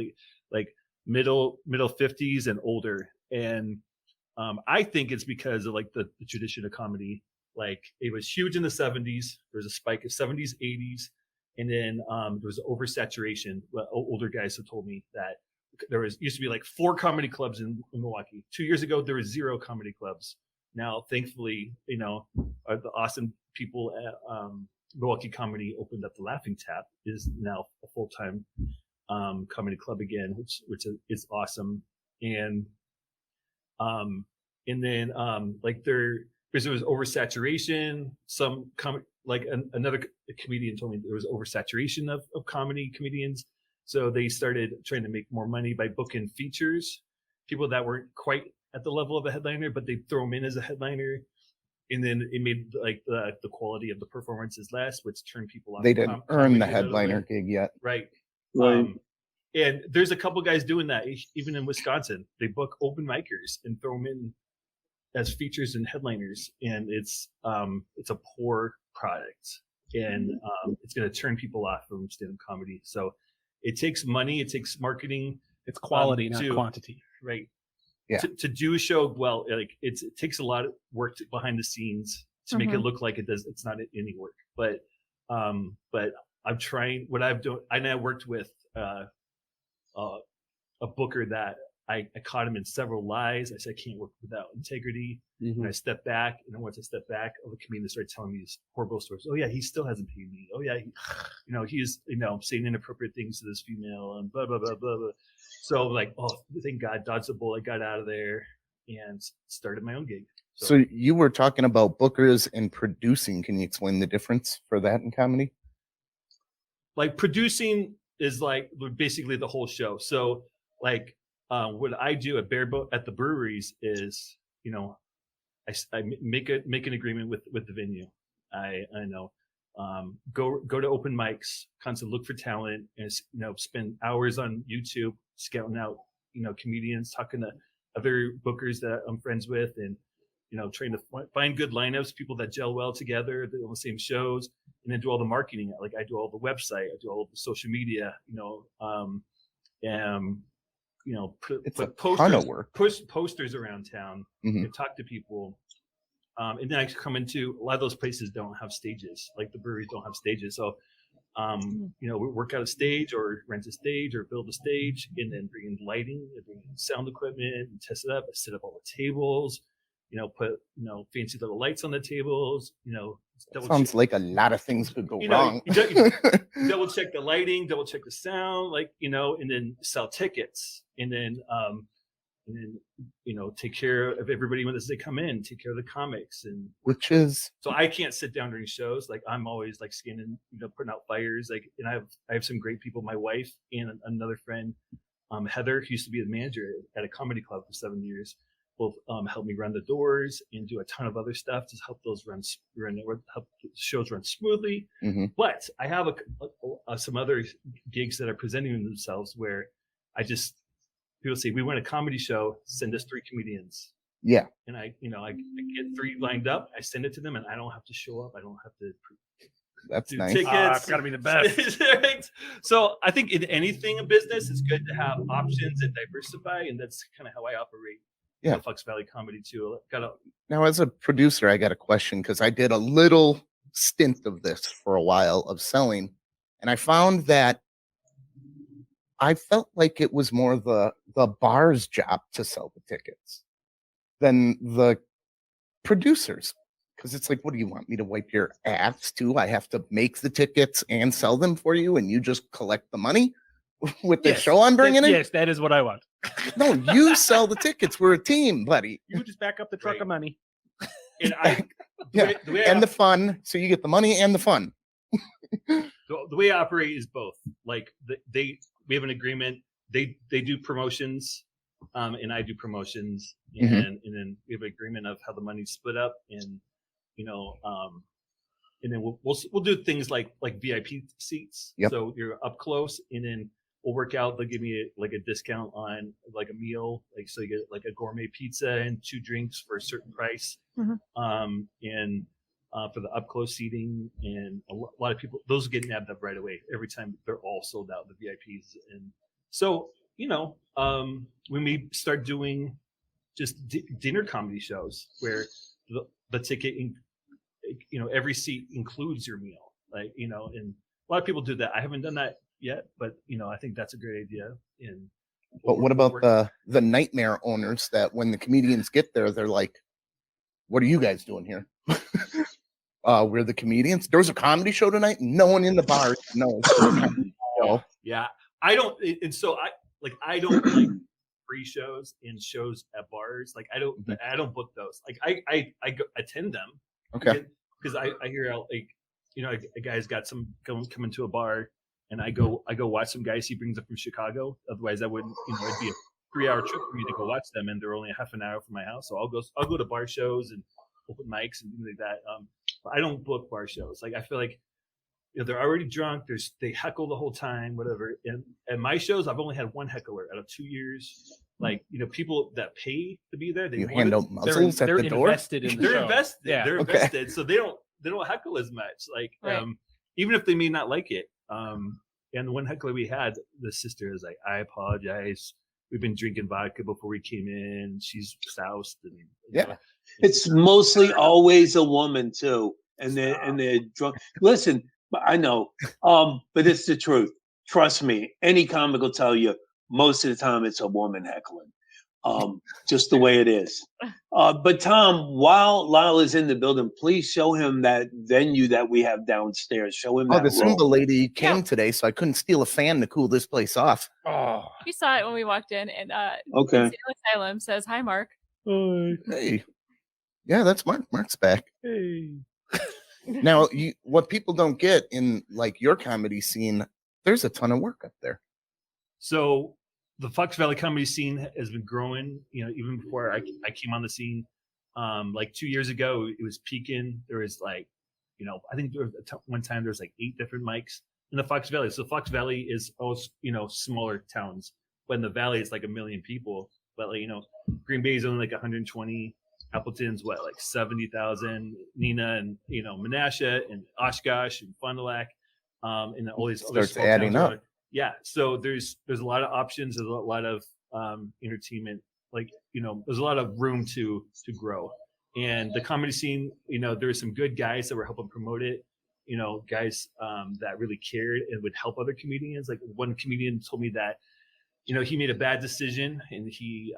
middle 50s and older. And I think it's because of the tradition of comedy. It was huge in the 70s. There was a spike of 70s, 80s, and then there was oversaturation. Older guys have told me that there used to be 4 comedy clubs in Milwaukee. 2 years ago, there was 0 comedy clubs. Now, thankfully, the awesome people at Milwaukee Comedy opened up the Laughing Tap, is now a full-time comedy club again, which is awesome. And then because there was oversaturation, another comedian told me there was oversaturation of comedy comedians, so they started trying to make more money by booking features, people that weren't quite at the level of a headliner, but they throw them in as a headliner, and then it made the quality of the performances less, which turned people off. They didn't earn the headliner gig yet, right? And there's a couple guys doing that even in Wisconsin. They book open micers and throw them in as features and headliners, and it's a poor product, and it's going to turn people off from stand-up comedy. So it takes money, it takes marketing. It's quality, not quantity, right? Yeah. To do a show well, it takes a lot of work behind the scenes to make it look like it does. It's not any work, but I'm trying. What I've done, I worked with a booker that I caught him in several lies. I said, I can't work without integrity. And I stepped back, and once I stepped back, all the comedians started telling me these horrible stories. Oh yeah, he still hasn't paid me. Oh yeah, he's saying inappropriate things to this female and blah blah blah blah blah. So oh, thank God, dodged the bullet, got out of there, and started my own gig. So you were talking about bookers and producing. Can you explain the difference for that in comedy? Producing is basically the whole show. So what I do at at the breweries is, I make an agreement with the venue. I know, go to open mics, constantly look for talent, and spend hours on YouTube scouting out comedians, talking to other bookers that I'm friends with, and trying to find good lineups, people that gel well together, on the same shows, and then do all the marketing. I do all the website, I do all the social media, put posters around town, and talk to people. And then I come into a lot of those places don't have stages, the breweries don't have stages. So, we work out a stage or rent a stage or build a stage, and then bring in lighting, and bring in sound equipment, and test it up. I set up all the tables, put fancy little lights on the tables. Sounds like a lot of things could go wrong. Double check the lighting, double check the sound, and then sell tickets, and then and then take care of everybody when they come in, take care of the comics, and which is so I can't sit down during shows. Like I'm always like scanning, putting out fires. Like, and I have some great people. My wife and another friend, Heather, who used to be the manager at a comedy club for 7 years, both help me run the doors and do a ton of other stuff to help those help the shows run smoothly. Mhm. But I have some other gigs that are presenting themselves where people say, we want a comedy show, send us 3 comedians. yeah. And I get 3 lined up. I send it to them, and I don't have to show up. I don't have to That's do nice. tickets. It's got to be the best. Right? So I think in anything in business, it's good to have options and diversify, and that's kind of how I operate. Yeah. Fox Valley Comedy too. Now, as a producer, I got a question because I did a little stint of this for a while of selling, and I found that I felt like it was more the bar's job to sell the tickets than the producers. Because it's like, what do you want me to wipe your ass too? I have to make the tickets and sell them for you, and you just collect the money with the Yes, show I'm bringing in? Yes, that is what I want. No, you sell the tickets. We're a team, buddy. You just back up the truck Right. of money. And Yeah, the way and the fun. So you get the money and the fun. the way I operate is both. Like we have an agreement. They do promotions, and I do promotions, and Mhm. and then we have an agreement of how the money's split up, and and then we'll do things like VIP seats. Yep. So you're up close, and then we'll work out. They'll give me a discount on like a meal, like so you get like a gourmet pizza and 2 drinks for a certain price. Mhm. And for the up close seating, and a lot of people, those get nabbed up right away every time. They're all sold out, the VIPs. And so when we start doing just dinner comedy shows where the ticket every seat includes your meal, like and a lot of people do that. I haven't done that yet, but I think that's a great idea. And But what about the nightmare owners that when the comedians get there, they're like, what are you guys doing here? We're the comedians. There was a comedy show tonight. No one in the bar knows. Yeah, I don't, and so I don't like free shows and shows at bars. Like I don't book those. Like I go attend them. Okay. Because I hear a guy's got some coming to a bar, and I go watch some guys he brings up from Chicago. Otherwise, I wouldn't. It'd be a 3-hour trip for me to go watch them, and they're only a half an hour from my house. So I'll go to bar shows and open mics and things like that. But I don't book bar shows. Like I feel like they're already drunk. They heckle the whole time, whatever. And at my shows, I've only had one heckler out of 2 years. Like people that pay to be there, You hand out muzzles at They're the door. invested in the they're show. invested. Yeah. They're Okay. invested, so they don't heckle as much. Like Right. even if they may not like it. And the one heckler we had, the sister is like, I apologize. We've been drinking vodka before we came in. She's soused, and Yeah. It's mostly always a woman too, and they're drunk. Listen, I know, but it's the truth. Trust me, any comic will tell you. Most of the time, it's a woman heckling. Just the way it is. But Tom, while Lyle is in the building, please show him that venue that we have downstairs. Show him Oh, that the room. Zumba lady came Yeah. today, so I couldn't steal a fan to cool this place off. Oh, We saw it when we walked in, and Okay. Conceal Asylum says, "Hi, Mark." Hey, yeah, that's Mark. Mark's back. hey. Now, what people don't get in like your comedy scene, there's a ton of work up there. So the Fox Valley comedy scene has been growing, even before I came on the scene. Like 2 years ago, it was peaking. There was like, I think there was one time there was like 8 different mics in the Fox Valley. So Fox Valley is also, smaller towns, but in the Valley it's like 1 million people. But like, Green Bay is only like 120. Appleton's like 70,000. Nina and Menasha and Oshkosh and Fond du Lac, and all these other Starts small adding towns up. around. Yeah, so there's a lot of options. There's a lot of entertainment. Like there's a lot of room to grow. And the comedy scene, there's some good guys that were helping promote it. Guys that really cared and would help other comedians. Like one comedian told me that he made a bad decision and he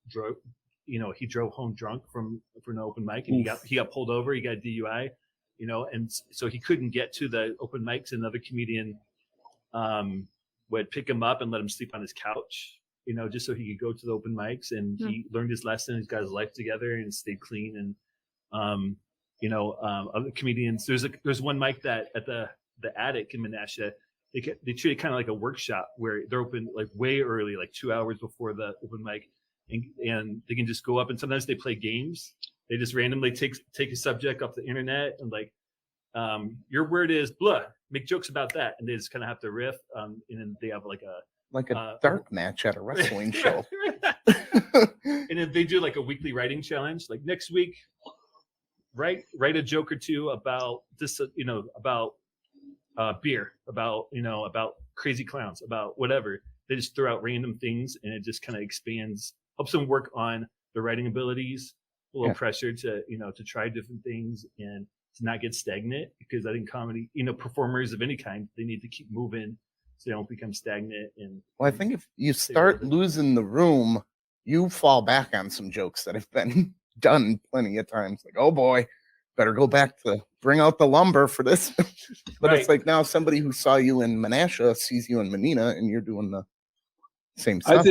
drove home drunk from an open mic, and he got pulled over. He got a DUI. And so he couldn't get to the open mics. Another comedian would pick him up and let him sleep on his couch, just so he could go to the open mics, and he learned his lesson. He's got his life together and stayed clean. And other comedians. There's one mic that at the Attic in Menasha, they treat it kind of like a workshop where they're open like way early, like 2 hours before the open mic, and they can just go up, and sometimes they play games. They just randomly take a subject off the internet and like, your word is blah, make jokes about that, and they just kind of have to riff, and then they have like a dark match at a wrestling show. And then they do like a weekly writing challenge, like next week, write a joke or two about this, about beer, about crazy clowns, about whatever. They just throw out random things, and it just kind of expands, helps them work on their writing abilities. A little pressure to try different things and to not get stagnant, because I think comedy, performers of any kind, they need to keep moving so they don't become stagnant. And I think if you start losing the room, you fall back on some jokes that have been done plenty of times. Like, oh boy, better go back to bring out the lumber for this. But It's like now somebody who saw you in Menasha sees you in Menina, and you're doing the same stuff.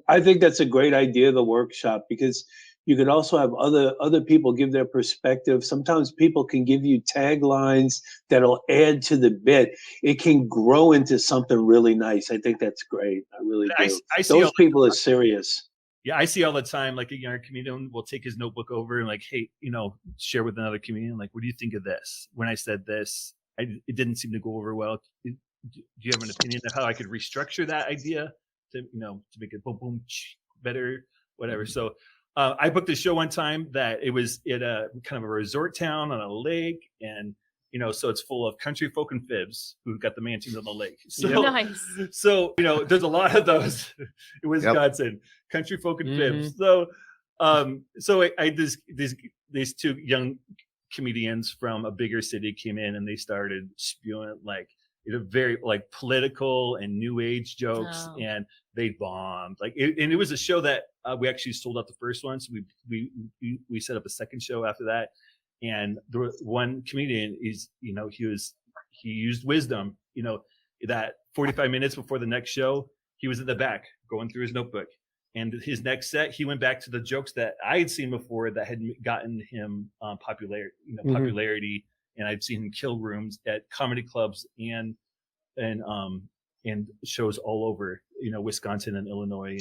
I think that's a great idea, the workshop, because you could also have other people give their perspective. Sometimes people can give you taglines that'll add to the bit. It can grow into something really nice. I think that's great. I really do. Those people are serious. Yeah, I see all the time, like a young comedian will take his notebook over and like, hey, share with another comedian, like, what do you think of this? When I said this, it didn't seem to go over well. Do you have an opinion of how I could restructure that idea to make it boom, boom, better, whatever. So I booked a show one time that it was at a kind of a resort town on a lake, and so it's full of country folk and fibs who've got the mansions on the lake. So Nice. So there's a lot of those in Wisconsin, country folk and fibs. So I these two young comedians from a bigger city came in, and they started spewing like very like political and new age jokes, and they bombed. Like and it was a show that we actually sold out the first one, so we set up a second show after that. And the one comedian is, he used wisdom. That 45 minutes before the next show, he was in the back going through his notebook, and his next set, he went back to the jokes that I had seen before that had gotten him popularity, and I'd seen him kill rooms at comedy clubs and shows all over, Wisconsin and Illinois,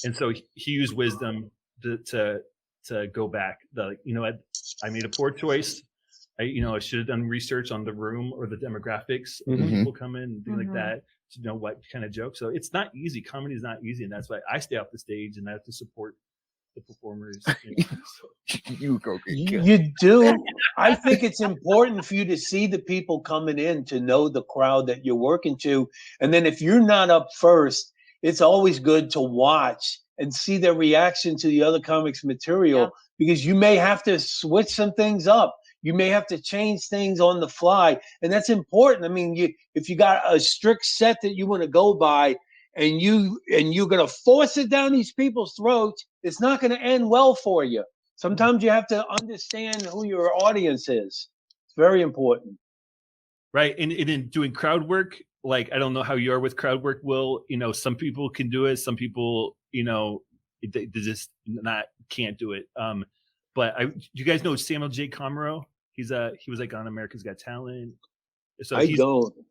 and so he used wisdom to go back. I made a poor choice. I should have done research on the room or the demographics of the people coming and things like that to know what kind of joke. So it's not easy. Comedy is not easy, and that's why I stay off the stage and I have to support the performers. You go get killed. You do. I think it's important for you to see the people coming in, to know the crowd that you're working to. And then if you're not up first, it's always good to watch and see their reaction to the other comics material, because you may have to switch some things up. You may have to change things on the fly. And that's important. I mean, if you got a strict set that you want to go by, and you're going to force it down these people's throats, it's not going to end well for you. Sometimes you have to understand who your audience is. It's very important. Right. And in doing crowd work, like, I don't know how you are with crowd work, Will. some people can do it. Some people, they just can't do it. But you guys know Samuel J. Comroe? He was like on America's Got Talent. So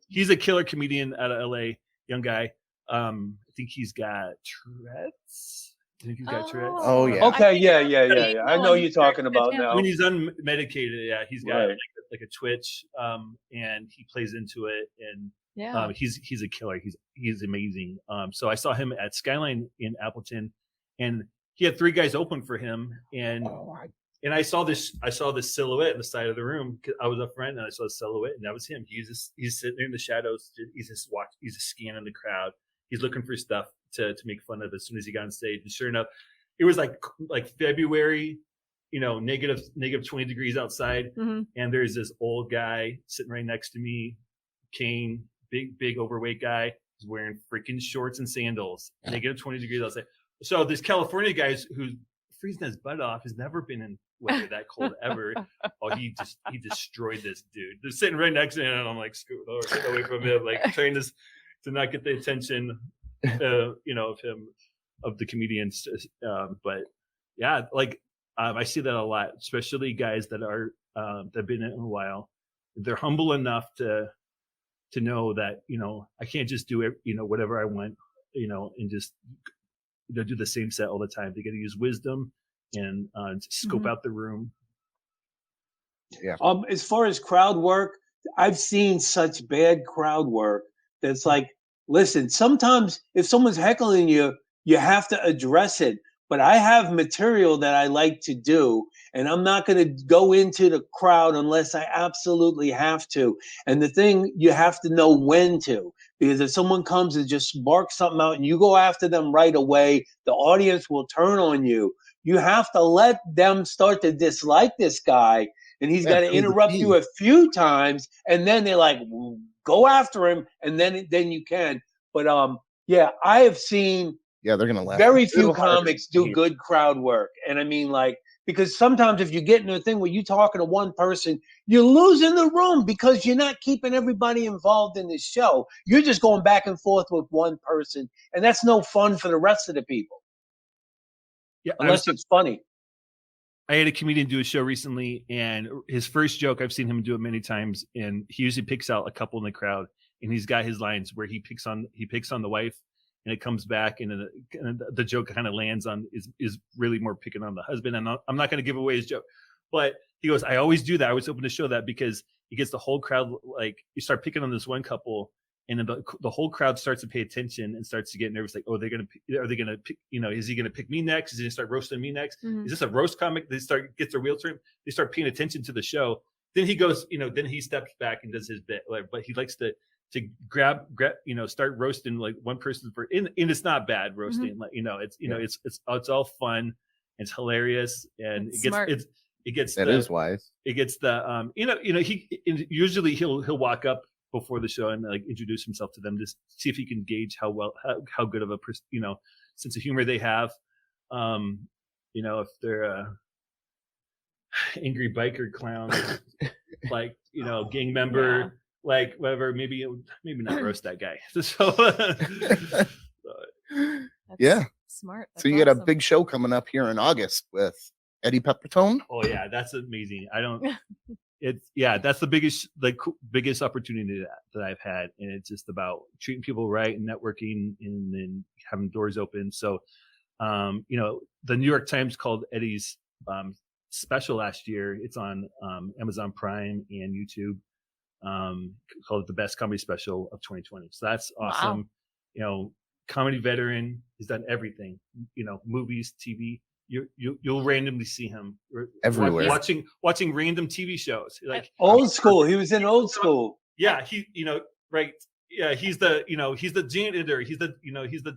he's a killer comedian out of LA, young guy. I think he's got Tourette's. Tourette's? Oh yeah. Okay, yeah. I know you're talking about now. When he's unmedicated, he's got like a twitch, and he plays into it, and he's a killer. He's amazing. So I saw him at Skyline in Appleton, and he had 3 guys open for him, and I saw this silhouette in the side of the room. I was up front, and I saw the silhouette, and that was him. He's sitting there in the shadows. He's just scanning the crowd. He's looking for stuff to make fun of as soon as he got on stage. And sure enough, it was like February, negative 20 degrees outside, and there's this old guy sitting right next to me, cane, big overweight guy. He's wearing freaking shorts and sandals. Negative 20 degrees outside. So this California guy who's freezing his butt off, has never been in weather that cold ever. He destroyed this dude. They're sitting right next to him, and I'm like, scoot away from him, like trying to not get the attention of him, of the comedians. But yeah, like I see that a lot, especially guys that are that've been in it a while. They're humble enough to know that I can't just do it, whatever I want, and just do the same set all the time. They got to use wisdom and scope out the room. Yeah. As far as crowd work, I've seen such bad crowd work that's like, listen, sometimes if someone's heckling you, you have to address it. But I have material that I like to do, and I'm not going to go into the crowd unless I absolutely have to. And the thing, you have to know when to, because if someone comes and just barks something out and you go after them right away, the audience will turn on you. You have to let them start to dislike this guy, and he's got to interrupt you a few times, and then they're like, go after him, and then you can. But yeah, I have seen they're gonna laugh. very few comics do good crowd work. And I mean, like, because sometimes if you get into a thing where you're talking to one person, you're losing the room because you're not keeping everybody involved in this show. You're just going back and forth with one person, and that's no fun for the rest of the people. Yeah, unless it's funny. I had a comedian do a show recently, and his first joke, I've seen him do it many times, and he usually picks out a couple in the crowd, and he's got his lines where he picks on the wife, and it comes back, and the joke kind of lands on is really more picking on the husband. And I'm not going to give away his joke, but he goes, I always do that. I always open to show that because it gets the whole crowd, like, you start picking on this one couple, and then the whole crowd starts to pay attention and starts to get nervous, like, oh, are they gonna pick, is he gonna pick me next? Is he gonna start roasting me next? Mm-hmm. Is this a roast comic? They get their wheels turned. They start paying attention to the show. Then he goes, then he steps back and does his bit, but he likes to grab, start roasting like one person and it's not bad roasting, mm-hmm. like, it's all fun, it's hilarious, and it gets is wise. It gets the he usually he'll walk up before the show and like introduce himself to them to see if he can gauge how good of a sense of humor they have. If they're a angry biker clown, like gang member. Yeah. Like whatever, maybe not roast that guy. So yeah, smart. That's so you awesome. got a big show coming up here in August with Eddie Peppertone. Oh yeah, that's amazing. That's the biggest opportunity that I've had, and it's just about treating people right and networking and then having doors open. So, the New York Times called Eddie's special last year. It's on Amazon Prime and YouTube. Called it the best comedy special of 2020. So that's awesome. Wow. Comedy veteran. He's done everything. Movies, TV. You'll randomly see him everywhere. Watching random TV shows. Like Old School. He was in Old School. Yeah, right. Yeah, he's the janitor. He's the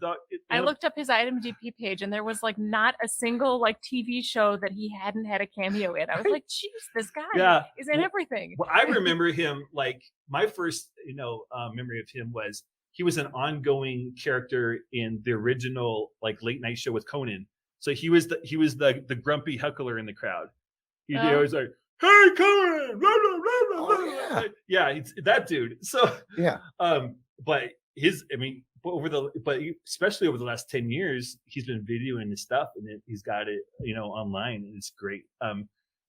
dog. I looked up his IMDb page, and there was like not a single like TV show that he hadn't had a cameo in. I was like, "Jeez, this guy is in everything." Well, I remember him like my first memory of him was he was an ongoing character in the original like late night show with Conan. So he was the grumpy heckler in the crowd. He was like, "Hey, Conan!" Blah, blah, blah, blah. Oh, yeah, it's that dude. So yeah, but especially over the last 10 years, he's been videoing his stuff, and he's got it, online, and it's great.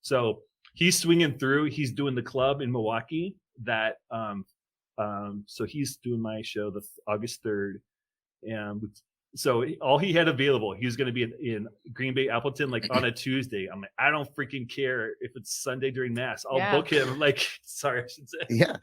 So he's swinging through. He's doing the club in Milwaukee. That so he's doing my show the August 3rd, and so all he had available, he was going to be in Green Bay, Appleton, like on a Tuesday. I'm like, I don't freaking care if it's Sunday during Mass. I'll book him. Like, sorry, I should say. Yeah.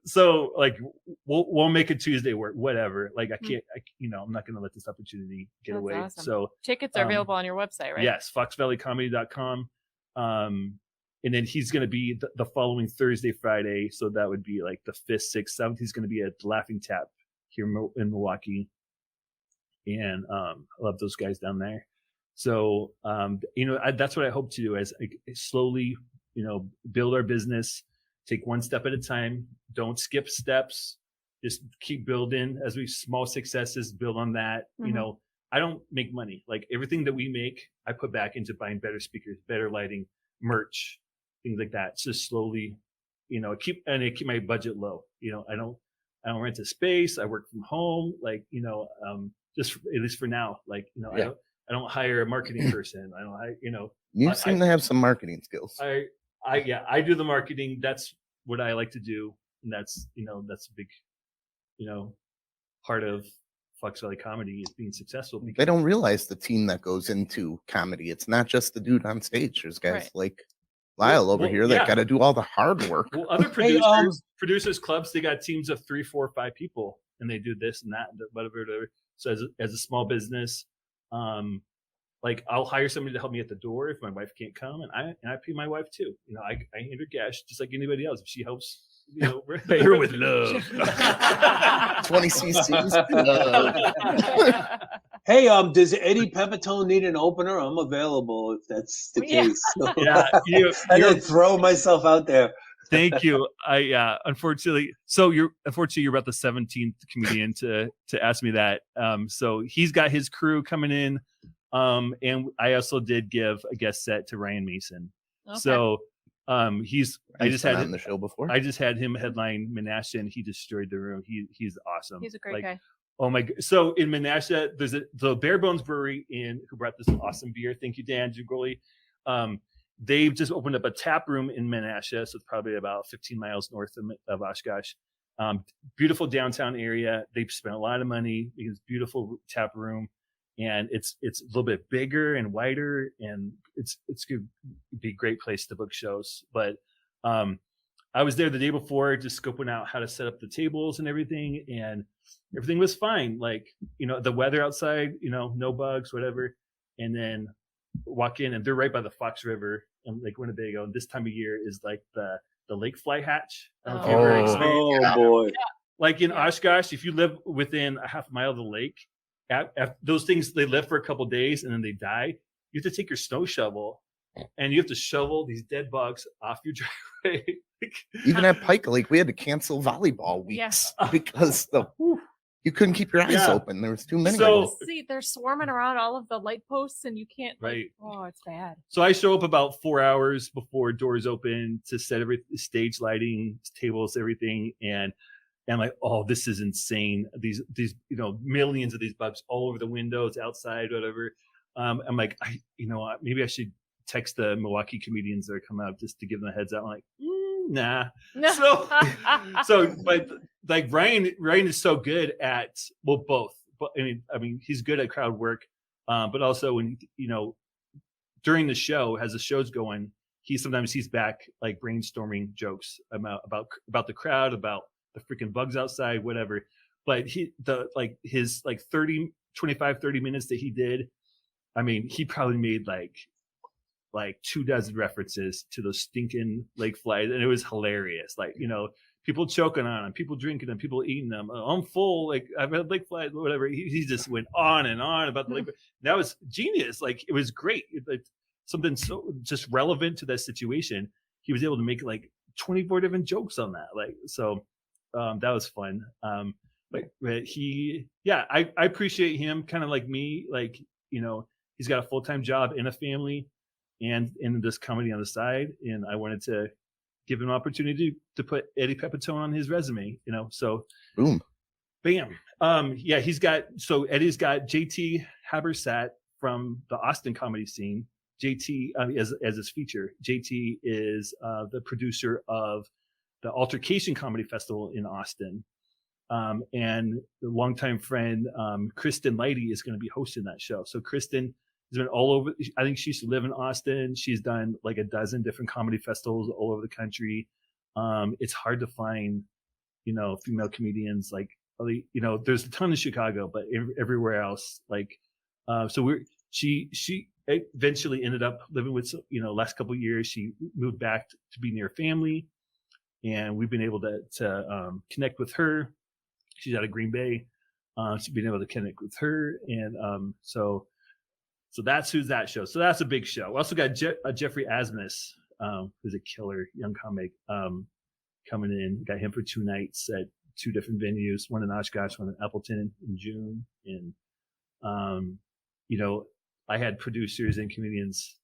So like, we'll make a Tuesday work, whatever. Like, I can't, I'm not going to let this opportunity get away. Awesome. So tickets are available on your website, right? Yes, foxvalleycomedy.com. And then he's going to be the following Thursday, Friday. So that would be like the 5th, 6th, 7th. He's going to be at the Laughing Tap here in Milwaukee, and I love those guys down there. So that's what I hope to do, as slowly build our business, take one step at a time, don't skip steps, just keep building. As we small successes, build on that. Mm-hmm. I don't make money. Like, everything that we make, I put back into buying better speakers, better lighting, merch, things like that. Just slowly, keep my budget low. I don't rent a space. I work from home. Like, just at least for now, like, I don't hire a marketing person. I don't hire, You seem to have some marketing skills. I do the marketing. That's what I like to do. And that's a big, part of Fox Valley Comedy is being successful. They don't realize the team that goes into comedy. It's not just the dude on stage. There's guys like Lyle over here that got to do all the hard work. Well, other producers clubs, they got teams of 3, 4, 5 people, and they do this and that, and whatever. So as a small business, like I'll hire somebody to help me at the door if my wife can't come, and I pay my wife too. I hand her cash just like anybody else if she helps. Pay her with love. 20 cc's. Hey, does Eddie Pepitone need an opener? I'm available if that's the case. I didn't throw myself out there. Thank you. Unfortunately, you're about the 17th comedian to ask me that. So he's got his crew coming in, and I also did give a guest set to Ryan Mason. Okay. So I just had him on the show before. I just had him headline Menasha, and he destroyed the room. He's awesome. He's a great guy. Oh my! So in Menasha, there's the Bare Bones Brewery who brought this awesome beer. Thank you, Dan Giugoli. They've just opened up a tap room in Menasha, so it's probably about 15 miles north of Oshkosh. Beautiful downtown area. They've spent a lot of money. It's beautiful tap room, and it's a little bit bigger and wider, and it's going to be a great place to book shows. But I was there the day before, just scoping out how to set up the tables and everything, and everything was fine. Like, the weather outside, no bugs, whatever. And then walk in, and they're right by the Fox River in Lake Winnebago. And this time of year is like the lake fly hatch. I don't know if you ever experienced Oh boy! Yeah. Like in Oshkosh, if you live within a half mile of the lake, those things, they live for a couple of days and then they die. You have to take your snow shovel and you have to shovel these dead bugs off your driveway. Even at Pike Lake, we had to cancel volleyball weeks because you couldn't keep your eyes open. There was too many. See, they're swarming around all of the light posts, and you can't. It's bad. So I show up about 4 hours before doors open to set stage lighting, tables, everything, and I'm like, oh, this is insane. These millions of these bugs all over the windows, outside, whatever. I'm like, maybe I should text the Milwaukee comedians that are coming out just to give them a heads up. I'm like, nah. But like Ryan is so good at both. But I mean, he's good at crowd work, but also when during the show, as the show's going, sometimes he's back like brainstorming jokes about the crowd, about the freaking bugs outside, whatever. But his 30 minutes that he did, I mean, he probably made like 24 references to those stinking lake flies, and it was hilarious. Like, people choking on them, people drinking them, people eating them. I'm full, like I've had lake flies, whatever. He just went on and on about the lake. That was genius. Like, it was great. Something so just relevant to that situation. He was able to make like 24 different jokes on that. Like, so that was fun. But I appreciate him, kind of like me. Like, he's got a full-time job and a family, and in this comedy on the side, and I wanted to give him an opportunity to put Eddie Pepitone on his resume, so boom, bam. Eddie's got JT Habersat from the Austin comedy scene. JT as his feature. JT is the producer of the Altercation Comedy Festival in Austin, and the longtime friend Kristen Lighty is going to be hosting that show. So Kristen has been all over. I think she used to live in Austin. She's done like a dozen different comedy festivals all over the country. It's hard to find, female comedians. Like, there's a ton in Chicago, but everywhere else, she eventually ended up living with, last couple of years, she moved back to be near family, and we've been able to connect with her. She's out of Green Bay. She's been able to connect with her, and so that's who's that show. So that's a big show. We also got Jeffrey Asmus, who's a killer young comic, coming in. Got him for 2 nights at 2 different venues, one in Oshkosh, one in Appleton in June. And, I had producers and comedians,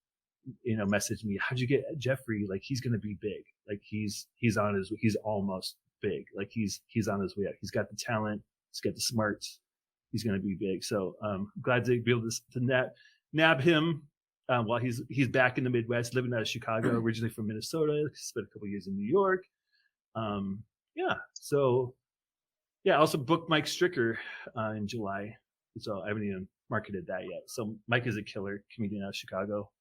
message me, how'd you get Jeffrey? Like, he's going to be big. Like, he's almost big. Like he's on his way up. He's got the talent. He's got the smarts. He's going to be big. So glad to be able to nab him while he's back in the Midwest, living out of Chicago, originally from Minnesota. Spent a couple years in New York. So I also booked Mike Stricker in July. So I haven't even marketed that yet. So Mike is a killer comedian out of Chicago.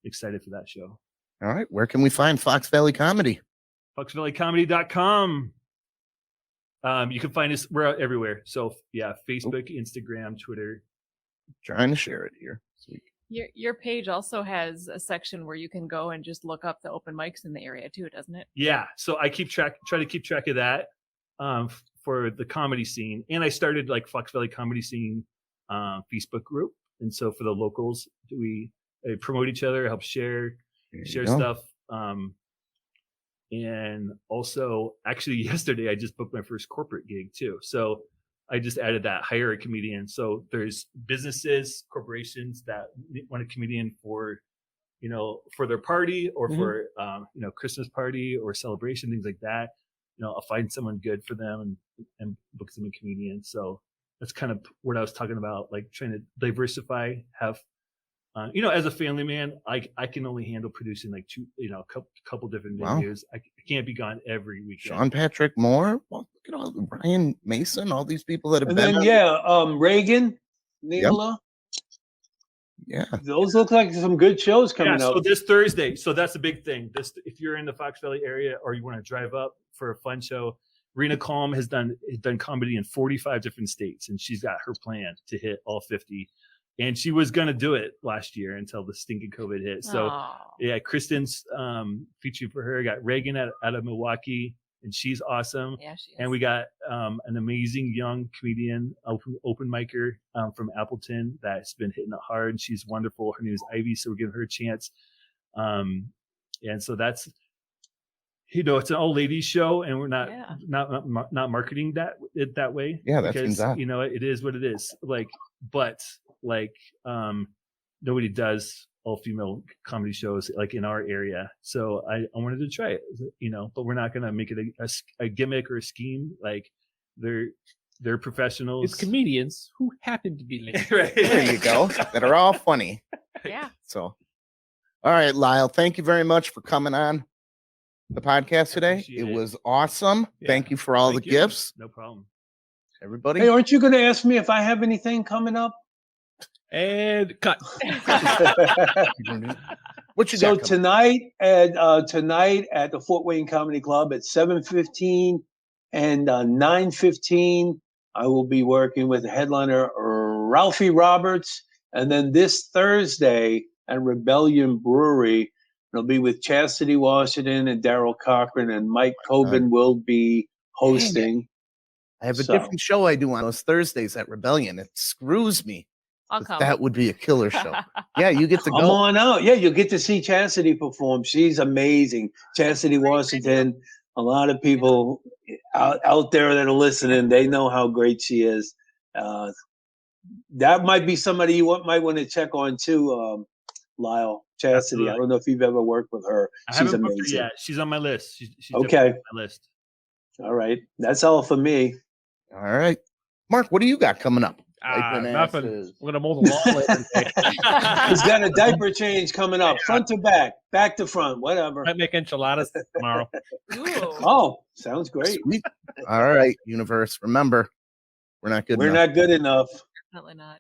Excited for that show. All right. Where can we find Fox Valley Comedy? FoxValleyComedy.com. You can find us. We're out everywhere. So Facebook, Instagram, Twitter. Trying to share it here. Sweet. Your page also has a section where you can go and just look up the open mics in the area too, doesn't it? Yeah. So I try to keep track of that for the comedy scene. And I started like Fox Valley Comedy Scene Facebook group. And so for the locals, we promote each other, help share stuff. And also, actually, yesterday I just booked my first corporate gig too. So I just added that, hire a comedian. So there's businesses, corporations that want a comedian for their party or for Christmas party or celebration, things like that. I'll find someone good for them and book them a comedian. So that's kind of what I was talking about, like trying to diversify, have. As a family man, I can only handle producing like a couple different venues. I can't be gone every weekend. Sean Patrick Moore, well, look at all Ryan Mason, all these people that have been. And then Reagan, Nicola. Yeah, those look like some good shows coming up. So this Thursday, so that's a big thing. If you're in the Fox Valley area or you want to drive up for a fun show, Rena Calm has done comedy in 45 different states, and she's got her plan to hit all 50. And she was going to do it last year until the stinking COVID hit. So, Kristen's featuring for her. Got Reagan out of Milwaukee, and she's awesome. Yeah, she is. And we got an amazing young comedian, open micer from Appleton that's been hitting it hard. And she's wonderful. Her name is Ivy, so we're giving her a chance. And so that's, it's an all ladies show, and we're not marketing that way. Yeah, that because seems odd. It is what it is. Nobody does all female comedy shows like in our area, so I wanted to try it, but we're not going to make it a gimmick or a scheme. Like they're professionals. It's comedians who happen to be ladies. Right. There you go. That are all funny. Yeah. So, all right, Lyle, thank you very much for coming on the podcast today. Appreciate It it. was awesome. Yeah. Thank you for all Thank the you. gifts. No problem. Everybody. Hey, aren't you going to ask me if I have anything coming up? And cut. What you So got coming? tonight at the Fort Wayne Comedy Club at 7:15 and 9:15, I will be working with the headliner Ralphie Roberts, and then this Thursday at Rebellion Brewery, it'll be with Chastity Washington and Daryl Cochran, and Mike Coben will be hosting. I have a different show I do on those Thursdays at Rebellion. It screws me. I'll come. That would be a killer show. Yeah, you get to Come go. on out. Yeah, you'll get to see Chastity perform. She's amazing. Chastity Washington. A lot of people out there that are listening, they know how great she is. That might be somebody you might want to check on too, Lyle. Chastity. Absolutely. I don't know if you've ever worked with her. I She's haven't booked her amazing. yet. She's on my list. She's Okay. definitely on my list. All right. That's all for me. All right. Mark, what do you got coming up? Wiping Nothing. asses. We're gonna mow the lawn later today. He's got a diaper change coming up, front to back to front, whatever. Might make enchiladas tomorrow. Ooh. Oh, sounds great. Sweet. All right, universe. Remember, we're not good We're enough. not good enough. Definitely not.